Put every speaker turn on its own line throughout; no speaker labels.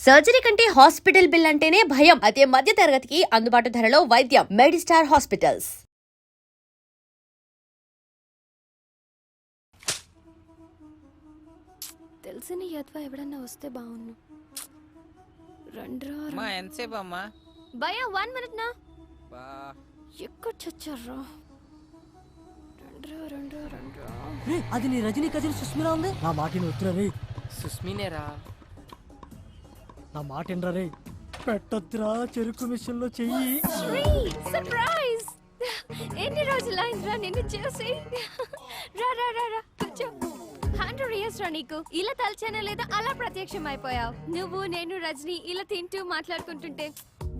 Surgery కంటే hospital bill అంటేనే భయం. అదే మధ్య తరగతికి అందుబాటు ధరలో వైద్యం. Medistar hospitals.
తెలిసిన యద్వా ఎవడన్నా వస్తే బాగున్ను. రండ్రా
అమ్మా ఎంతసేపు అమ్మా?
భయ్యా 1 minute నా
బా
ఎక్కడ చచ్చారా? రండ్రా
అది నీ రజనీ కజిన్ సుస్మిరా ఉంది. నా మాట ఉత్తరా రే.
సుస్మినేరా?
నా మాట ఏంట్రా రే. పెట్టొద్దురా చెరుకు మిషన్ లో చెయ్యి.
సర్ప్రైజ్! ఎన్ని రోజులైందిరా నిన్ను చూసి. రా రా రా రా కూర్చో. 100 years రా నీకు. ఇలా తలచానా లేదా అలా ప్రత్యక్షం అయిపోయావు. నువ్వు నేను రజనీ ఇలా తింటూ మాట్లాడుకుంటుంటే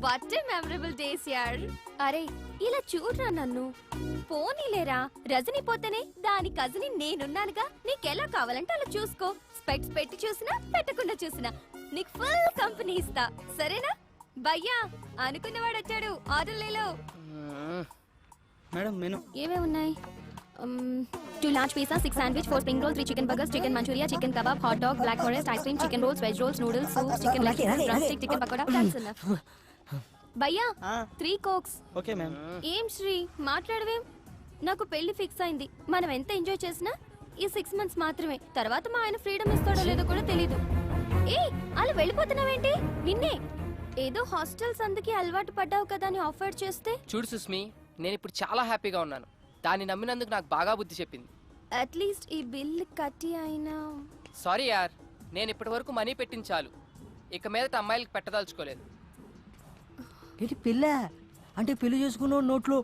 వాట్ ఏ మెమరబుల్ డేస్ యార్. అరే ఇలా చూడరా నన్ను. పోనీలేరా, రజనీ పోతేనే దాని కజిన్ నేనున్నానుగా. నీకెలా కావాలంటే అలా చూసుకో. స్పెక్ట్స్ పెట్టి చూసినా పెట్టకుండా చూసినా నీకు ఫుల్ కంపెనీ ఇస్తా, సరేనా? భయ్యా అనుకున్నవాడు వచ్చాడు, ఆర్డర్ లేలో.
మేడం మెను
ఏమేమి ఉన్నాయి? 2 large pizza, 6 sandwich, 4 spring rolls, 3 chicken burgers, chicken manchuria, chicken kebab, hot dog, black forest, ice cream, chicken rolls, veg rolls, noodles, soup, chicken leg, drumstick, chicken pakoda. That's enough. భయ్యా 3 cokes.
Okay ma'am.
ఏం శ్రీ మాట్లాడవేం? నాకు పెళ్లి fix అయింది. మనం ఎంత enjoy చేసినా ఈ 6 months మాత్రమే. తర్వాత మా ఆయన ఫ్రీడమ్ ఇస్తాడో లేదో కూడా తెలీదు. ఏ అలా వెళ్ళిపోతున్నావేంటి? నిన్నే ఏదో హాస్టల్స్ అందుకే అలవాటు పడ్డావు కదా అని ఆఫర్ చేస్తే.
చూడు సుస్మి, నేను ఇప్పుడు చాలా హ్యాపీగా ఉన్నాను. దాన్ని నమ్మినందుకు నాకు బాగా బుద్ధి చెప్పింది.
అట్లీస్ట్ ఈ బిల్ కట్టి అయినా.
సారీ యార్, నేను ఇప్పటి వరకు మనీ పెట్టింది చాలు. ఇక మీదట అమ్మాయిలకు పెట్టదలుచుకోలేదు.
ఏంటి పెళ్ళ అంటే పెళ్లి చేసుకున్న నోట్లో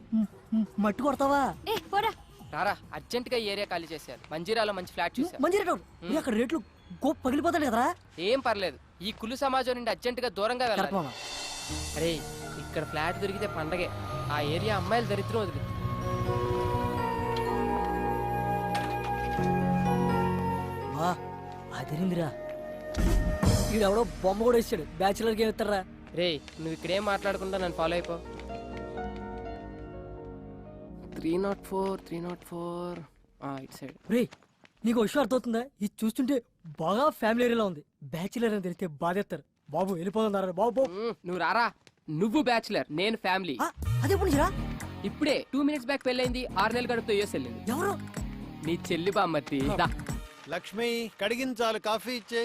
మట్టి కొడతావా?
ఏ పోరా.
రారా, అర్జెంటుగా ఈ ఏరియా ఖాళీ చేశారు. మంజీరాలో మంచి ఫ్లాట్ చూశారు.
మంచి రేటు. అక్కడ రేట్లు గోప్ పగిలిపోతాడు కదరా.
ఏం పర్లేదు, ఈ కుళ్ళు సమాజం నుండి అర్జెంటుగా దూరంగా వెళ్ళాలి.
కరెక్ట్ మామ.
అరే ఇక్కడ ఫ్లాట్ దొరికితే పండగే. ఆ ఏరియా అమ్మాయిలు దరిద్రం వదిలి.
వా అదిరిందిరా. ఈడెవడో బొమ్మ కూడా ఇచ్చాడు. బ్యాచులర్కి ఏమి ఇస్తారా?
రే నువ్వు ఇక్కడేం మాట్లాడకుండా నన్ను ఫాలో అయిపో. 304 ఇటు సైడ్.
రే నీకు విషయం అర్థమవుతుందా? ఇది చూస్తుంటే బాగా ఫ్యామిలీ ఏరియాలో ఉంది. బ్యాచులర్ అని తెలిస్తే బాధేస్తారు. బాబు వెళ్ళిపోతున్నారు బాబు.
నువ్వు రారా. నువ్వు బ్యాచులర్, నేను ఫ్యామిలీ.
అదే పుణ్యరా.
ఇప్పుడే 2 minutes బ్యాక్ పెళ్ళైంది. 6 నెలల గడుపుతో యూఎస్ వెళ్ళింది.
ఎవరు?
నీ చెల్లి బామ్మర్తి. దా.
లక్ష్మి కడిగించాలి, కాఫీ ఇచ్చే.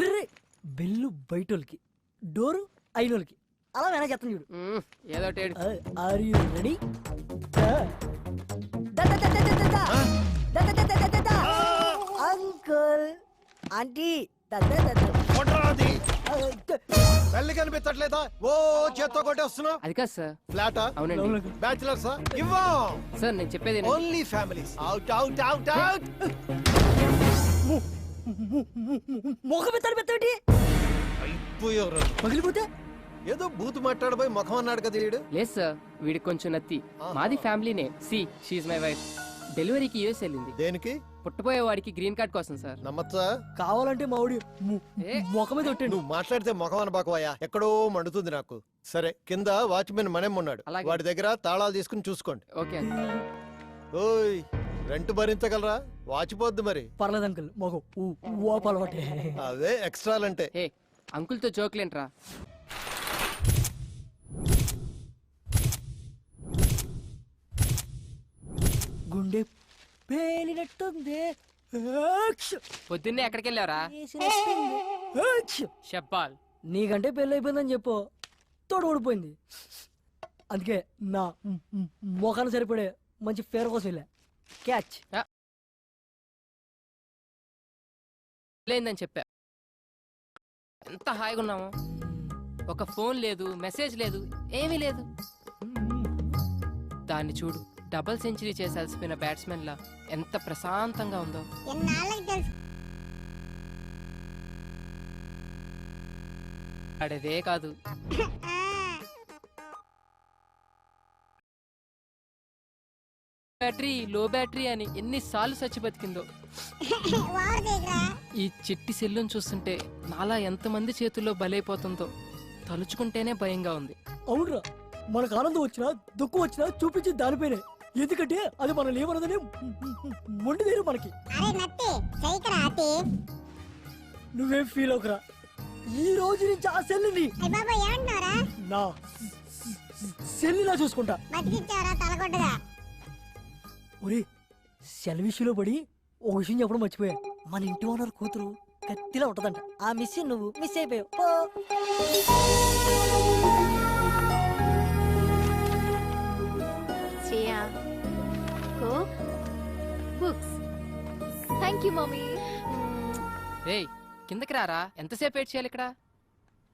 రే బెల్లు బయటోళ్ళకి, డోరు అయినోళ్ళకి. అలా మేనేజ్ చేస్తాను చూడు.
ఏదో ఒకటి ఏడు.
Are you ready? Uncle aunty
కొట్టరాది. పెళ్లి కనిపించట్లేదా? ఓ చేత్తో కొట్టేస్తున్నావు.
అది కాదు సార్.
ఫ్లాటా?
అవునండి
బ్యాచులర్సా? ఇవ్వం.
సార్, నేను చెప్పేది
only families. Out out out out.
మొఖం ఎత్తాడు పెద్దటి
అయిపోయారు.
పగిలిపోతే
ఏదో బూతు మాట్లాడబోయి ముఖం అన్నాడు కదా వీడు.
లేదు సార్, వీడికి కొంచెం నత్తి. మాది ఫ్యామిలీనే. See she's my wife. డెలివరీకి యూఎస్ వెళ్ళింది.
దేనికి?
పుట్టబోయే వాడికి గ్రీన్ కార్డ్ కోసం సార్.
నమ్మచ్చా?
కావాలంటే మా ఊడి ముఖం మీద కొట్టండి.
నువ్వు మాట్లాడితే ముఖం అనబాకవయ్యా. ఎక్కడో మండుతుంది నాకు. సరే, కింద వాచ్మెన్ మనేం ఉన్నాడు.
అలాగే.
వాడి దగ్గర తాళాలు తీసుకుని చూసుకోండి.
ఓకే.
ఓయ్ రెంట్ భరించగలరా? వాచిపోద్ది మరి.
పర్లేదు అంకుల్ మొగం అలవాటే.
అవే ఎక్స్ట్రాలంటే.
ఏ అంకుల్తో జోక్లేంట్రా.
గుండె పేలినట్టుంది.
పొద్దున్నే ఎక్కడికి వెళ్ళావరా? షబ్బాల్.
నీకంటే పెళ్ళి అయిపోయిందని చెప్పు. తోడు ఓడిపోయింది. అందుకే నా మొఖాన్ని సరిపడే మంచి ఫేర్ కోసం వెళ్ళా. క్యాచ్.
లేదని చెప్పా. ఎంత హాయిగా ఉన్నాము. ఒక ఫోన్ లేదు, మెసేజ్ లేదు, ఏమీ లేదు. దాన్ని చూడు, డబుల్ సెంచరీ చేసి అలసిపోయిన బ్యాట్స్మెన్ లా ఎంత ప్రశాంతంగా ఉందో. అడేదే కాదు, బ్యాటరీ లో బ్యాటరీ అని ఎన్నిసార్లు చచ్చి బతికిందో. ఈ చిట్టి సెల్లును చూస్తుంటే నాలా ఎంతమంది చేతుల్లో బలైపోతుందో తలుచుకుంటేనే భయంగా ఉంది.
అవునరా, మనకు ఆనందం వచ్చినా దుఃఖం వచ్చినా చూపించి దానిపైనే. ఎందుకంటే అది మన లేవనదని మొండిదేరు మనకి. నువ్వేం ఫీల్ అవుకురా. ఈ రోజు నుంచి ఆ సెల్లుని
బాబా ఏమంటున్నారా
నా సెల్లులా చూసుకుంటా.
బతికిచ్చారా తలగొడ్డగా
ఒరే సెల్ విషయంలో పడి ఓ విషయం చెప్పడం మర్చిపోయా. మన ఇంటి ఓనర్ కూతురు కత్తిలా ఉంటదంట. ఆ మిస్ నువ్వు మిస్ అయిపోయావు. పో.
Shreya coke books. Thank you mummy.
రేయ్ కిందకి రారా, ఎంతసేపు వెయిట్ చేయాలి ఇక్కడ?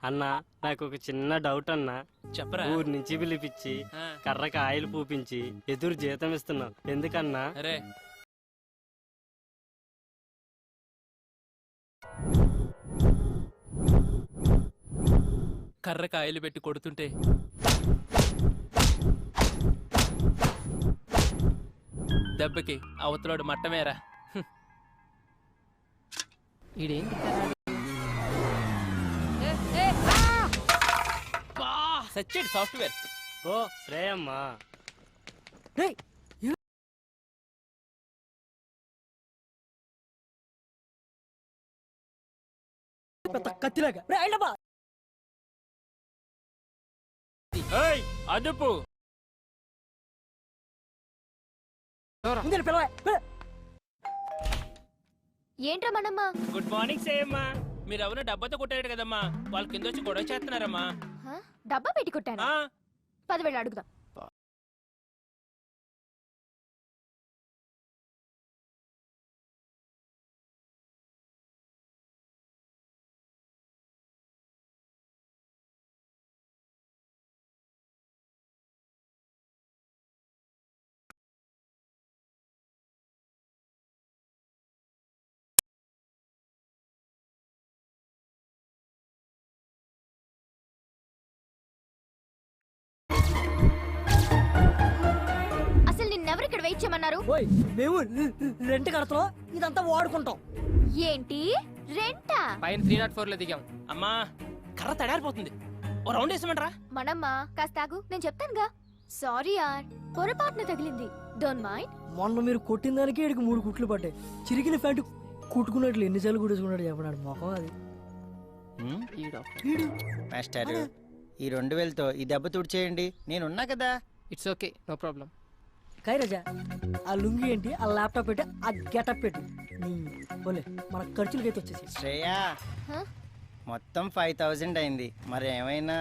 అన్నా నాకు ఒక చిన్న డౌట్ అన్నా.
చెప్పరా.
ఊరి నుంచి పిలిపించి
ఆ,
కర్రకి ఆయిల్ పూపించి ఎదురు జీతం ఇస్తున్నావు ఎందుకన్నా?
అరే కర్ర కాయలు పెట్టి కొడుతుంటే దెబ్బకి అవతలోడు మట్టమేరా.
ఈడేంటి
సచ్చేడు సాఫ్ట్వేర్.
ఓ శ్రేయమ్మా,
రేయ్, పెద్ద కత్తిలాగా. రేయ్, అయినబ్బా.
అదుపు.
ముందే పిలవా.
ఏంట్రా మనమ్మ?
Good morning సేయమ్మా. మీరు ఎవరు డబ్బాతో కొట్టారు కదమ్మా, వాళ్ళ కింద వచ్చి గొడవ చేస్తున్నారమ్మా.
హ? డబ్బా పెట్టి కొట్టాను.
ఆ,
10,000 అడుగుదాం. అసలు నిన్నెవరు ఇక్కడ వెయిట్ చేయమన్నారు?
ఓయ్ మేము రెంట్ కడతాం, ఇదంతా వాడుకుంటాం.
ఏంటి రెంటా?
పైన 304 లో దిగాం.
అమ్మా కర్ర తడారిపోతుంది, ఓ రౌండ్ వేసామంటారా?
మనమ్మ కాస్త ఆగు, నేను చెప్తానుగా. సారీ యార్, పొరపాటున తగిలింది. Don't mind.
మొన్న మీరు కొట్టిన దానికి ఈడికి 3 కుట్లు పడ్డాయి. చిరిగిన ప్యాంటు కుట్టుకున్నట్లు ఎన్నిసార్లు కుట్టేసుకున్నాడు చెప్పడాడు మొఖం అది. ఈడు
మాస్టర్ ఈ 2000తో ఈ దెబ్బ తుడిచేయండి, నేనున్నా కదా.
It's okay, no problem.
కైరాజా, ఆ లుంగి ఏంటి, ఆ ల్యాప్టాప్ పెట్టి, ఆ గెటప్ పెట్టు. పోలే మన ఖర్చులకైతే వచ్చేసి.
శ్రేయా
హ?
మొత్తం 5000 అయింది, మరి ఏమైనా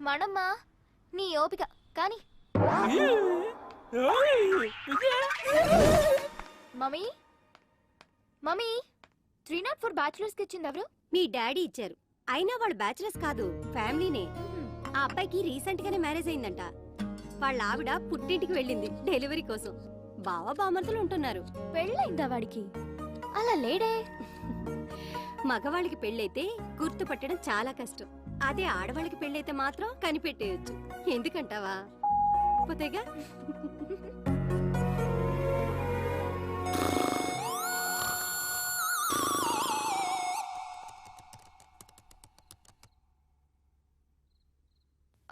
మనమ్మ నీ ఓపిక కానీ. మమ్మీ మమ్మీ 304 బ్యాచులర్స్ కి ఇచ్చింది ఎవరు?
మీ డాడీ ఇచ్చారు. అయినా వాళ్ళు బ్యాచిలర్స్ కాదు, ఫ్యామిలీనే. ఆ అబ్బాయికి రీసెంట్ గానే మ్యారేజ్ అయిందంట. వాళ్ళ ఆవిడ పుట్టింటికి వెళ్ళింది డెలివరీ కోసం. బావ బామర్తలు ఉంటున్నారు.
పెళ్ళైందా వాడికి? అలా లేడే.
మగవాళ్ళకి పెళ్ళైతే గుర్తుపట్టడం చాలా కష్టం. అదే ఆడవాళ్ళకి పెళ్ళైతే మాత్రం కనిపెట్టేయొచ్చు. ఎందుకంటావా? పోతేగా.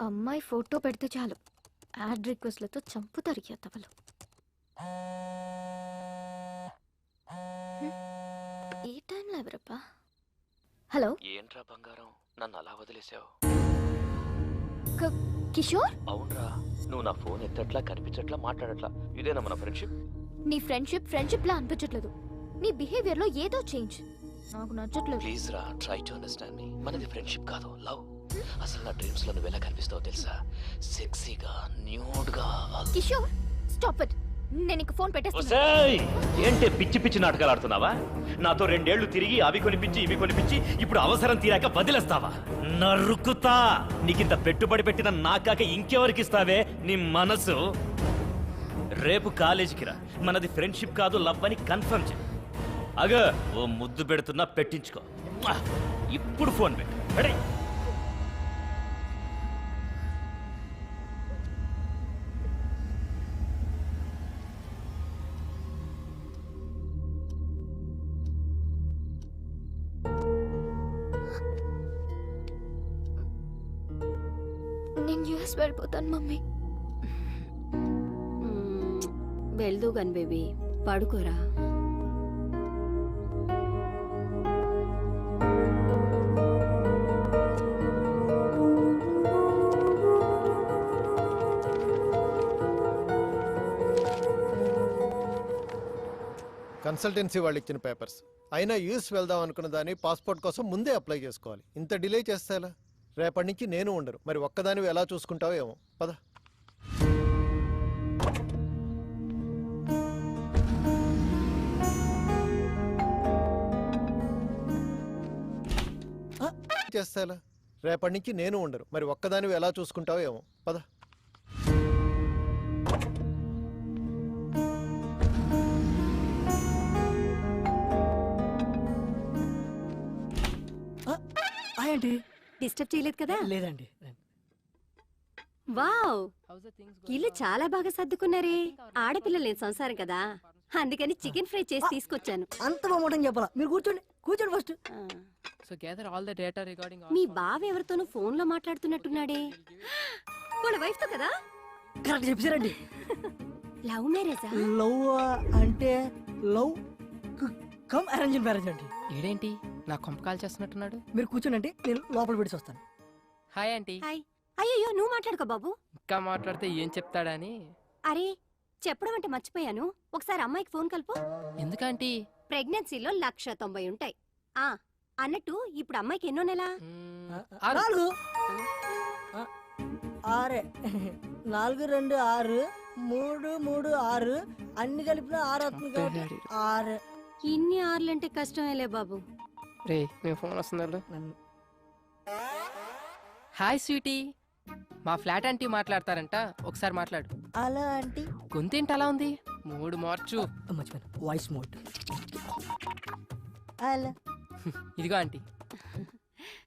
అమ్మాయి ఫోటో పెడితే చాలు యాడ్ రిక్వెస్ట్లతో చంపుతారు తవలు. ఈ టైంలో ఎవరప్పా? హలో
ఏంట్రా బంగారం, నన్ను అలా వదిలేసావు?
కిషోర్,
అవునరా, నువ్వు నా ఫోన్ ఎత్తట్లా, కనిపించట్లా, మాట్లాడట్లా. ఇదేనా మన ఫ్రెండ్షిప్?
నీ ఫ్రెండ్షిప్ లా అనిపించట్లేదు. నీ బిహేవియర్ లో ఏదో చేంజ్ నాకు నచ్చట్లేదు.
ప్లీజ్ రా, ట్రై టు అండర్స్టాండ్ మీ. మనది ఫ్రెండ్షిప్ కాదు, లవ్. అసలు నా డ్రీమ్స్ లో నువ్వు ఎలా కనిపిస్తావో తెలుసా? సెక్సీగా, న్యూడ్ గా.
Kishore stop it. నేను ఇంక ఫోన్ పెట్టేస్తాను.
ఒసేయ్, ఏంటి పిచ్చి పిచ్చి నాటకాలు ఆడుతున్నావా? నాతో 2 ఏళ్లు తిరిగి అవి కొనిపించి ఇవి కొనిపించి ఇప్పుడు అవసరం తీరాక వదిలేస్తావా? నరుకుతా. నీకింత పెట్టుబడి పెట్టిన నాకాక ఇంకెవరికి ఇస్తావే నీ మనసు? రేపు కాలేజీకి రా, మనది ఫ్రెండ్షిప్ కాదు లవ్ అని కన్ఫర్మ్ చే. అగ ఓ ముద్దు పెడుతున్నా, పెట్టించుకో. ఇప్పుడు ఫోన్ పెట్టు. రెడీ?
నేను యూఎస్ వెళ్ళిపోతాను మమ్మీ.
వెళ్దూ గన్ బేబీ, పడుకోరా.
కన్సల్టెన్సీ వాళ్ళు ఇచ్చిన పేపర్స్. అయినా యూఎస్ వెళ్దాం అనుకున్న దాన్ని పాస్పోర్ట్ కోసం ముందే అప్లై చేసుకోవాలి. ఇంత డిలే చేస్తే ఎలా? రేపటి నుంచి నేను ఉండరు. మరి ఒక్కదానివి ఎలా చూసుకుంటావో ఏమో. పద. చేస్తే ఎలా? రేపటి నుంచి నేను ఉండరు. మరి ఒక్కదానివి ఎలా చూసుకుంటావో ఏమో. పద.
ఏంటి?
డిస్టర్బ్ చేయలేదు కదా?
లేదండి.
వావ్, ఇల్లు చాలా బాగా సర్దుకున్నారే. ఆడపిల్లలు లేని సంసారం కదా, అందుకని చికెన్ ఫ్రై చేసి తీసుకొచ్చాను.
అంత బాగుంటుంది చెప్పాలా? మీరు కూర్చోండి, కూర్చోండి first.
So gather all the data regarding
మీ బావ ఎవరితోనూ ఫోన్ లో మాట్లాడుతున్నట్టున్నాడే. వాళ్ళ వైఫ్ తో కదా?
కరెక్ట్ చెప్పారండి.
లవ్ మ్యారేజా?
లవ్ అంటే లవ్ కమ్ అరేంజ్ మ్యారేజ్ అండి.
ఈడేంటి నా కొంప కాల్ చేస్తున్నట్టున్నాడు?
మీరు కూర్చోండి, నేను లోపల పెట్టి వస్తాను.
Hi aunty.
హాయ్. అయ్యో నువ్వు మాట్లాడుకో బాబు.
ఇంకా మాట్లాడితే ఏం చెప్తాడని.
అరే చెప్పడం అంటే మర్చిపోయాను. ఒకసారి అమ్మాయికి ఫోన్ కలుపు.
ఎందుకంటీ?
ప్రెగ్నెన్సీలో 190 ఉంటాయి. ఆ అన్నట్టు ఇప్పుడు అమ్మాయికి ఎన్నో నెల?
4 6 4 2 6 3 3 6 అన్ని కలిపిన 6 అవుతుంది కాబట్టి 6.
ఇన్ని ఆర్లంటే కష్టమేలే బాబు.
రే మీ ఫోన్ వస్తున్నాడు. హాయ్ స్వీటీ, మా ఫ్లాట్ ఆంటీ మాట్లాడతారంట, ఒకసారి మాట్లాడు.
అలా అంటే
గొంతేంటి అలా ఉంది? మూడు మార్చు.
మర్చిపోయాను, వాయిస్ మోడ్. అలా
ఇదిగో ఆంటీ.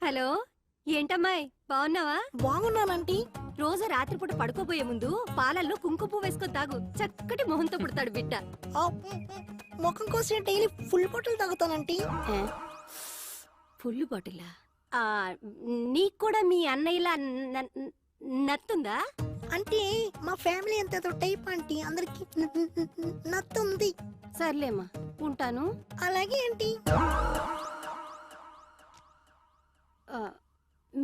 హలో, ఏంటమ్మాయి బాగున్నావా?
బాగున్నానంటీ.
రోజు రాత్రిపూట పడుకోబోయే ముందు పాలల్లో కుంకుమ పువ్వు వేసుకొని తాగు. చక్కటి మొహంతో పుడతాడు బిడ్డ.
ముఖం కోసం డైలీ ఫుల్ బాటిల్ తాగుతానంటీ.
ఫుల్ బాటిలా? నీకు కూడా మీ అన్నయ్యలా నత్తుందా?
అంటే మా ఫ్యామిలీ ఎంత టైప్ ఆంటీ, అందరికి నత్తుంది.
సర్లేమ్మా, ఉంటాను.
అలాగే ఆంటీ.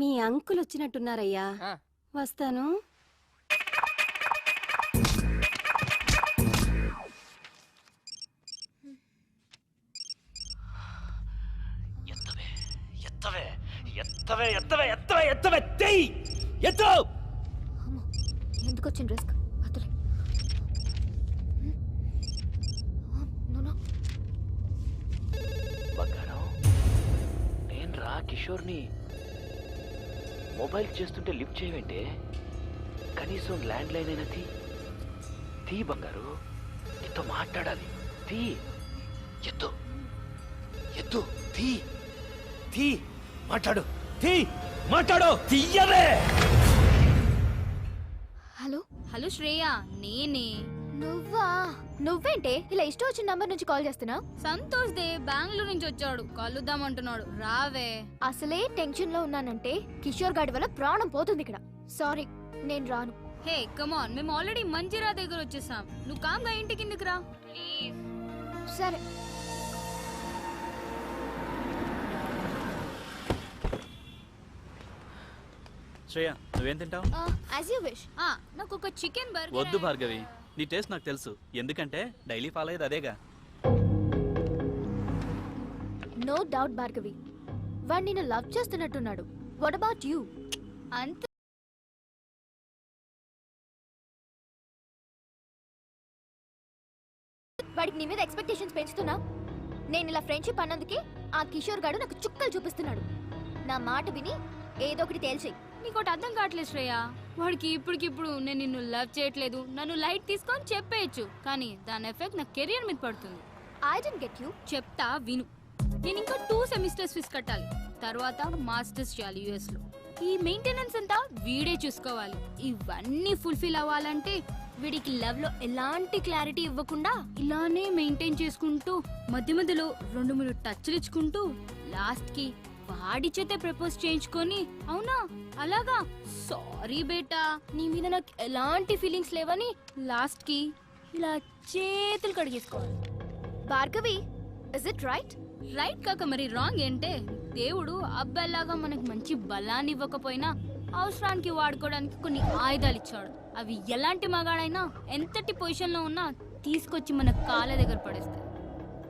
మీ అంకుల్ వచ్చినట్టున్నారయ్యా,
ఆ.
వస్తాను.
ఎత్తవే ఎత్తవే ఎత్తవే ఎత్తవే ఎత్తవే తెయ్ ఎత్తు.
ఎందుకు వచ్చిన రిస్క్? అతలే
బంగారం, నేను రా కిషోర్ని. మొబైల్ చేస్తుంటే లిఫ్ట్ చేయవేంటే? కనీసం ల్యాండ్ లైన్ అయినా తీ బంగారు, నీతో మాట్లాడాలి. తీ, ఎత్తు ఎత్తు, తీ మాట్లాడు, మాట్లాడు, తీయవే.
హలో హలో శ్రేయ, నేనే. నువ్వా? నువ్వేంటే ఇలా ఇష్టం వచ్చిన నంబర్ నుంచి కాల్ చేస్తున్నావు? సంతోష్ దే బెంగళూరు నుంచి వచ్చాడు, కలుద్దామంటున్నాడు. రావే. అసలే టెన్షన్ లో ఉన్నానంటే కిషోర్ గాడి వల్ల ప్రాణం పోతుంది ఇక్కడ. సారీ, నేను రాను. హే కమాన్, మేము ఆల్రెడీ మంజిరా దగ్గర వచ్చేసాం. నువ్వు కామ్గా ఇంటి కిందకి రా ప్లీజ్. సరే.
శ్రేయ, నువ్వేం తింటావు?
As you wish. నాకు ఒక చికెన్ బర్గర్.
వద్దు భార్గవి, నీ టేస్ట్ నాకు తెలుసు. ఎందుకంటే డైలీ ఫాలో అయ్యేది అదేగా.
నో డౌట్ భార్గవి, వాడు నిన్ను లవ్ చేస్తున్నట్టున్నాడు. What about you? అంత వాడికి నీ మీద ఎక్స్పెక్టేషన్స్ పెంచుతున్నా. నేను ఇలా ఫ్రెండ్షిప్ అన్నందుకే ఆ కిషోర్ గాడు నాకు చుక్కలు చూపిస్తున్నాడు. నా మాట విని ఏదో ఒకటి తేల్చేయి. నీకోటి అర్థం కావట్లేదు శ్రేయ. వాడికి ఇప్పటికిప్పుడు నేను నిన్ను లవ్ చేయట్లేదు, నన్ను లైట్ తీసుకొని చెప్పేయచ్చు, కానీ దాని ఎఫెక్ట్ నా కెరియర్ మీద పడుతుంది. I don't get you. చెప్తా విను. నేను ఇంకా 2 సెమిస్టర్స్ ఫీజు కట్టాలి, తర్వాత మాస్టర్స్ చేయాలి యుఎస్ లో. ఈ మెయింటెనెన్స్ అంతా వీడే చూసుకోవాలి. ఇవన్నీ ఫుల్ఫిల్ అవ్వాలంటే వీడికి లవ్ లో ఎలాంటి క్లారిటీ ఇవ్వకుండా ఇలానే మెయింటైన్ చేసుకుంటూ మధ్య మధ్యలో 2-3 టచ్లు ఇచ్చుకుంటూ లాస్ట్ కి వాడి చేతే ప్రపోజ్ చేయించుకొని. అవునా? అలాగా? సారీ బేటా, నీ మీద నాకు ఎలాంటి ఫీలింగ్స్ లేవని లాస్ట్ కి ఇలా చేతులు కడిగేసుకోవాలి. Bhargavi, is it right? Right కాక మరి రాంగ్ ఏంటే? దేవుడు అబ్బాయిలాగా మనకు మంచి బలాన్ని ఇవ్వకపోయినా అవసరానికి వాడుకోవడానికి కొన్ని ఆయుధాలు ఇచ్చాడు. అవి ఎలాంటి మగాడైనా ఎంతటి పొజిషన్ లో ఉన్నా తీసుకొచ్చి మన కాళ్ళ దగ్గర పడేస్తాయి.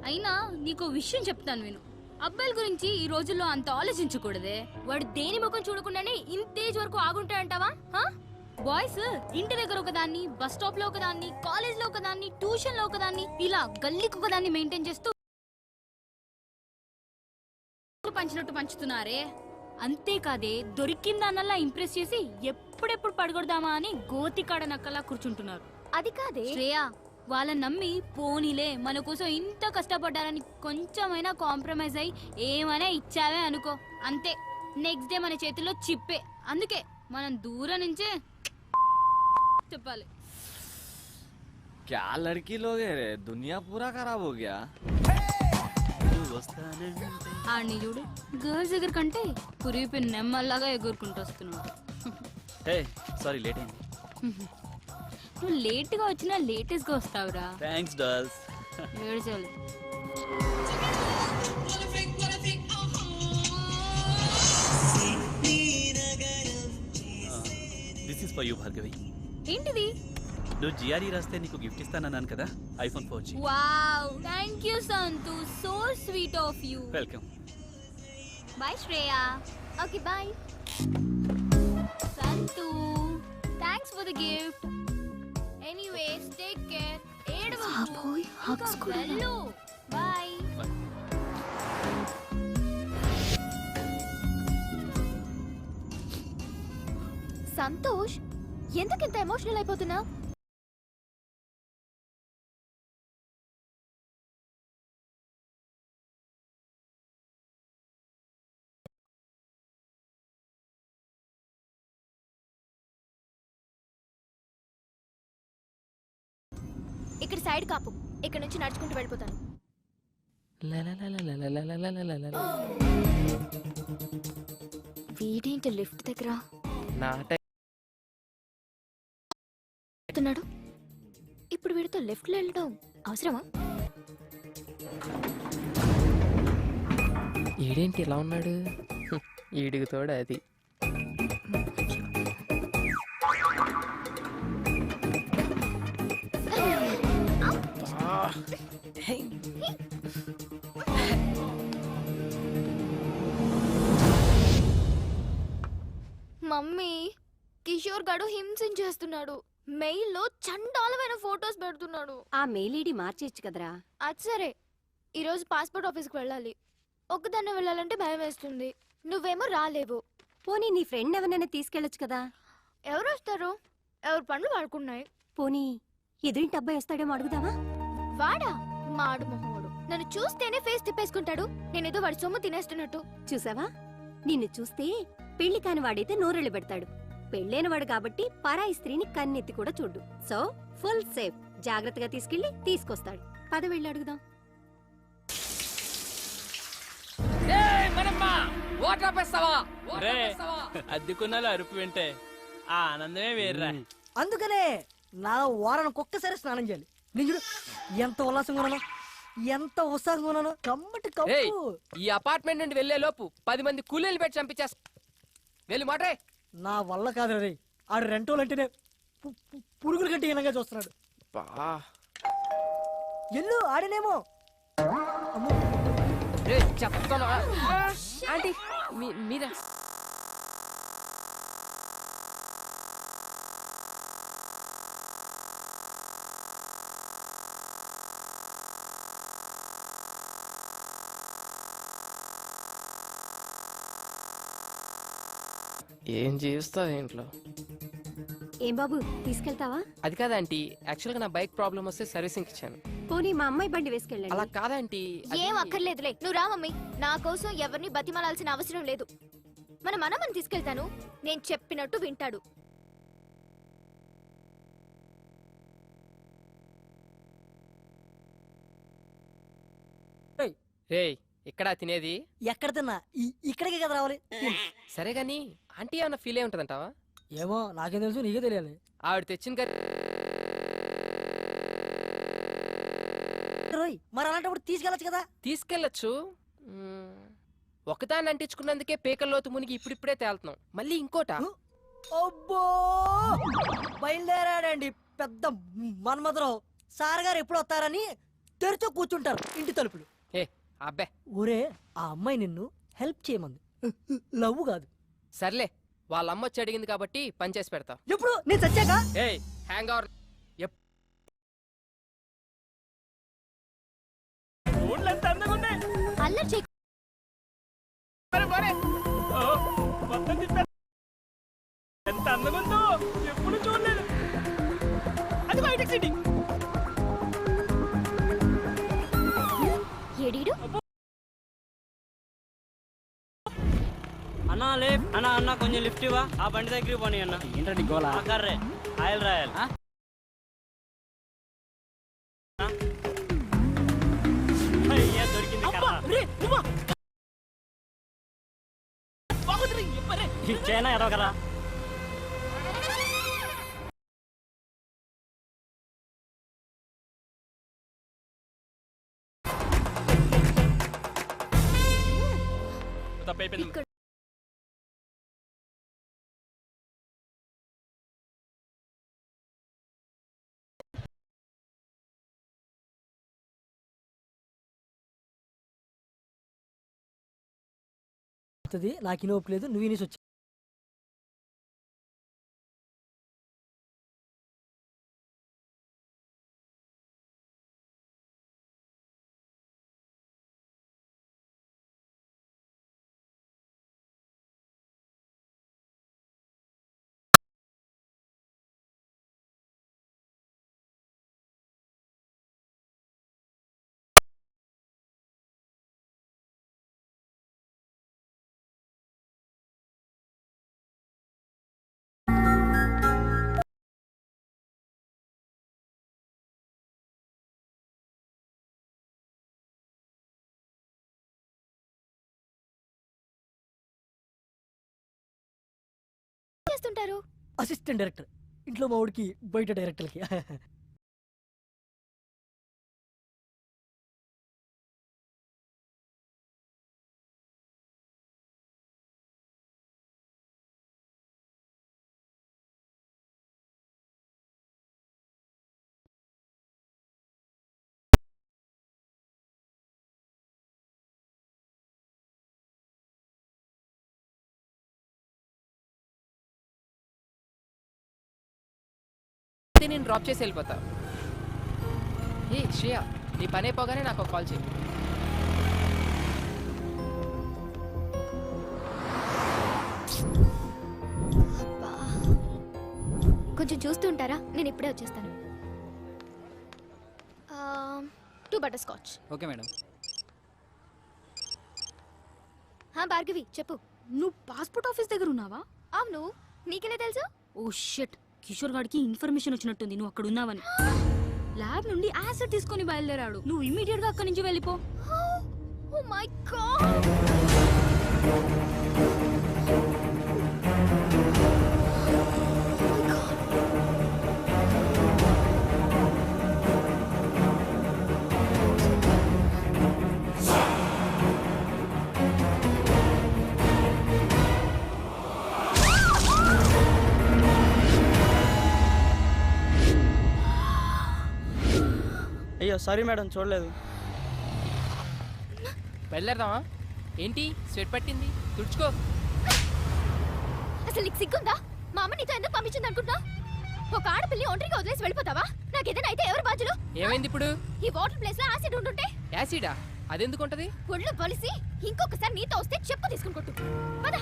అయినా నీకు విషయం చెప్తాను విను. అబ్బాయిల గురించి ఈ రోజుల్లో అంత ఆలోచించకూడదే. వాడు దేని ముఖం చూడకుండానే ఇంతేజ్ వరకు ఆగుంటాడంటావా? బాయ్స్ ఇంటి దగ్గర ఒకదాన్ని, బస్ స్టాప్ లో ఒకదాన్ని, కాలేజ్ లో ఒకదాన్ని, ట్యూషన్ లో ఒకదాన్ని, ఇలా గల్లీకి ఒకదాన్ని మెయింటైన్ చేస్తూ పంచినట్టు పంచుతున్నారే. అంతేకాదే దొరికిందానల్లా ఇంప్రెస్ చేసి ఎప్పుడెప్పుడు పడగొడదామా అని గోతికాడ నక్కలా కూర్చుంటున్నారు. అది కాదే శ్రేయా, వాళ్ళని నమ్మి పోనీలే మన కోసం ఇంత కష్టపడ్డారని కొంచెమైనా కాంప్రమైజ్ అయ్యి ఏమైనా ఇచ్చావే అనుకో, అంతే నెక్స్ట్ డే మన చేతిలో చిప్పే. అందుకే మనం దూరం నుంచే చెప్పాలి.
क्या लड़की लोग है रे, दुनिया पूरा खराब हो गया.
ఆడిని చూడు, గర్ల్స్ దగ్గర కంటే పురిపి నెమ్మల్లాగా ఎగురుకుంటూ వస్తున్నాడు.
హే సారీ లేట్ అయింది.
నువ్వు లేట్ గా వచ్చినా లేటెస్ట్ గా వస్తావురా.
Thanks dolls.
ఏడ్చాలి.
This is for you Bhargavi.
ఏంటిది?
నువ్వు జిఆర్ఈ రాస్తే నీకు గిఫ్ట్ ఇస్తానన్నాను కదా, iPhone 4G.
Wow, thank you Santu, so sweet of you.
Welcome.
Bye Shreya. Okay bye. Santu, thanks for the gift. Anyways take care. ఏడవకు. హగ్స్ కూడా. బై. సంతోష్, ఎందుకింత ఎమోషనల్ అయిపోతున్నావు? ఇక్కడ సైడ్ కాపు, ఇక్కడ నుంచి నడుచుకుంటూ వెళ్ళిపోతాను. వీడేంటి లిఫ్ట్ దగ్గర నాటున్నాడు? ఇప్పుడు వీడితో లెఫ్ట్ లో వెళ్ళడం అవసరమా?
ఈడేంటి ఇలా ఉన్నాడు? ఈడికి తోడు అది.
మమ్మీ, కిషోర్ గడు హింసించేస్తున్నాడు. మెయిల్ లో చండాలమైన ఫోటోస్ పెడుతున్నాడు.
ఆ మెయిల్ ఐడి మార్చేయచ్చు కదరా.
అది సరే, ఈరోజు పాస్పోర్ట్ ఆఫీస్కి వెళ్ళాలి. ఒక్కదాన్ని వెళ్ళాలంటే భయం వేస్తుంది. నువ్వేమో రాలేవు.
పోనీ నీ ఫ్రెండ్ ఎవరినైనా తీసుకెళ్ళొచ్చు కదా.
ఎవరు వస్తారు? ఎవరి పనులు వాడుకున్నాయి.
పోనీ ఎదురింటి అబ్బాయి వస్తాడేమో అడుగుదావా?
వాడా? మాడు మొహోడు. నన్ను చూస్తేనే ఫేస్ తిప్పేసుకుంటాడు. నేనేదో వాడి సొమ్ము తినేస్తున్నట్టు.
చూసావా, నిన్ను చూస్తే పెళ్లి కాని వాడైతే నోరెళ్ళు పెడతాడు. పెళ్ళైన వాడు కాబట్టి పరాయి స్త్రీని కన్నెత్తి కూడా చూడు. So full safe. జాగ్రత్తగా తీసుకెళ్లి తీసుకొస్తాడు. పద వెళ్ళి అడుగుదాం.
అద్దెకున్నాలో అరుపు వింటే ఆ ఆనందమే వేర్రా.
అందుకనే నా వారానికి ఒక్కసారి స్నానం చేయాలి. నేను చూడు ఎంత ఉల్లాసంగా ఉన్నాను, ఎంత ఉత్సాహంగా ఉన్నాను. కమ్మటి కప్పు.
ఈ అపార్ట్మెంట్ నుండి వెళ్లే లోపు 10 మంది కూలీలు పెట్టి చంపించేస్తా. వెళ్ళి మాట్రే.
నా వల్ల కాదు రే. ఆడు రెంటోలు అంటేనే పురుగుల కంటే హీనంగా చూస్తున్నాడు. ఎల్లు ఆడనేమో.
చెప్తాను ఆంటీ, మీరా? ఏం చేస్తావు ఇంట్లో?
ఏం బాబు, తీసుకెళ్తావా?
అది కాదంటీ, యాక్చువల్ గా నా బైక్ ప్రాబ్లం వస్తే సర్వీసింగ్ ఇచ్చాను.
పోనీ మా అమ్మాయి బండి వేసుకెళ్ళండి.
అలా కాదంటీ.
ఏం అక్కర్లేదులే, నువ్వు రా మమ్మీ. నా కోసం ఎవరిని బతిమాలాల్సిన అవసరం లేదు. మన మనమని తీసుకెళ్తాను, నేను చెప్పినట్టు వింటాడు.
రేయ్, ఇక్కడ తినేది?
ఎక్కడ తిన్నా ఇక్కడికే కదా రావాలి.
సరే గాని ఆంటీ ఏమన్నా ఫీల్ అయి ఉంటదంటావా?
ఏమో నాకేం తెలుసు, నీకే తెలియాలి.
ఆవిడ తెచ్చిన
మరి అలాంటప్పుడు తీసుకెళ్ళచ్చు కదా.
తీసుకెళ్ళచ్చు. ఒకదాన్ని అంటించుకున్నందుకే పేకల్లోతు మునిగి ఇప్పుడిప్పుడే తేలుతున్నాం. మళ్ళీ ఇంకోట.
అబ్బో, బయలుదేరాడండి పెద్ద మన్మధరావు. సార్ గారు ఎప్పుడు వస్తారని తెరిచో కూర్చుంటారు ఇంటి తలుపులు.
ఏ అబ్బే
ఒరే ఆ అమ్మాయి నిన్ను హెల్ప్ చేయమంది, లవ్ కాదు.
సర్లే వాళ్ళ అమ్మ వచ్చి అడిగింది కాబట్టి పని చేసి పెడతా.
ఎప్పుడు నేను చచ్చాక?
ఏయ్ హ్యాంగ్ అవర్
అల్లరి చేయ
ఎంత అందంగా ఉందో ఎప్పుడు చూడలేదు. అది బయట సిటీ.
ఏడీడు
అన్నా అన్న కొంచెం లిఫ్ట్ ఇవ్వా, ఆ బండి దగ్గరికి పోనీ అన్న.
ఏంటండి గోలా?
ఆ కర్రే ఆయిల్ రాయాలి. అయ్యా, దొరికింది కర్ర. ఇచ్చేనా ఎదో కదా.
తప్పైపోయింది.
నాకు ఇనోపు లేదు, నువ్వు ఇనేసి వచ్చి.
చేస్తుంటారు?
అసిస్టెంట్ డైరెక్టర్ ఇంట్లో మా ఊడికి, బయట డైరెక్టర్కి.
నేను డ్రాప్ చేసి వెళ్ళిపోతా. ఏ శ్రేయ, నీ పని అయిపోగానే నాకు కాల్ చేయి.
కొంచెం చూస్తూ ఉంటారా? నేను ఇప్పుడే వచ్చేస్తాను. 2 butter scotch.
Okay madam.
Bhargavi చెప్పు.
నువ్వు పాస్పోర్ట్ ఆఫీస్ దగ్గర ఉన్నావా?
అవును, నీకెలా తెలుసు?
ఓ షిట్, కిషోర్ గాడికి ఇన్ఫర్మేషన్ వచ్చినట్టుంది నువ్వు అక్కడ ఉన్నావని. ల్యాబ్ నుండి యాసిడ్ తీసుకొని బయలుదేరాడు. నువ్వు ఇమ్మీడియట్ గా అక్కడి నుంచి వెళ్ళిపో.
Oh my god.
అయ్యో సారీ మేడం, చూడలేదు.
బయలుదేరదామా? ఏంటి స్వెట్ పట్టింది, తుడుచుకో.
అసలు నీకు సిగ్గుందా? మా అమ్మ నీతో ఎందుకు పంపించింది అనుకుంటా? ఒక ఆడపిల్లి ఒంటరిగా వదిలేసి వెళ్ళిపోతావా? నాకేదైనా అయితే ఎవరు బాధ్యులు?
ఏమైంది ఇప్పుడు?
ఈ వాటర్ ప్లేస్ లో యాసిడ్ ఉంటుంటే.
యాసిడా? అదెందుకు ఉంటది?
ఒళ్ళు బలిసి ఇంకొకసారి నీతో వస్తే చెప్పు తీసుకుని కొట్టు. పద.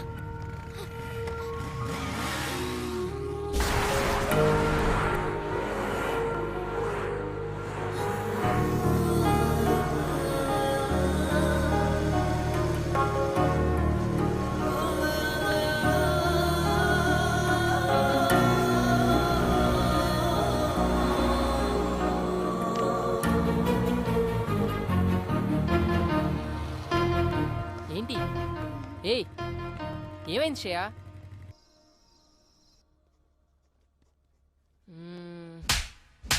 ఏంటి? ఏయ్ ఏమైంది శ్రేయ?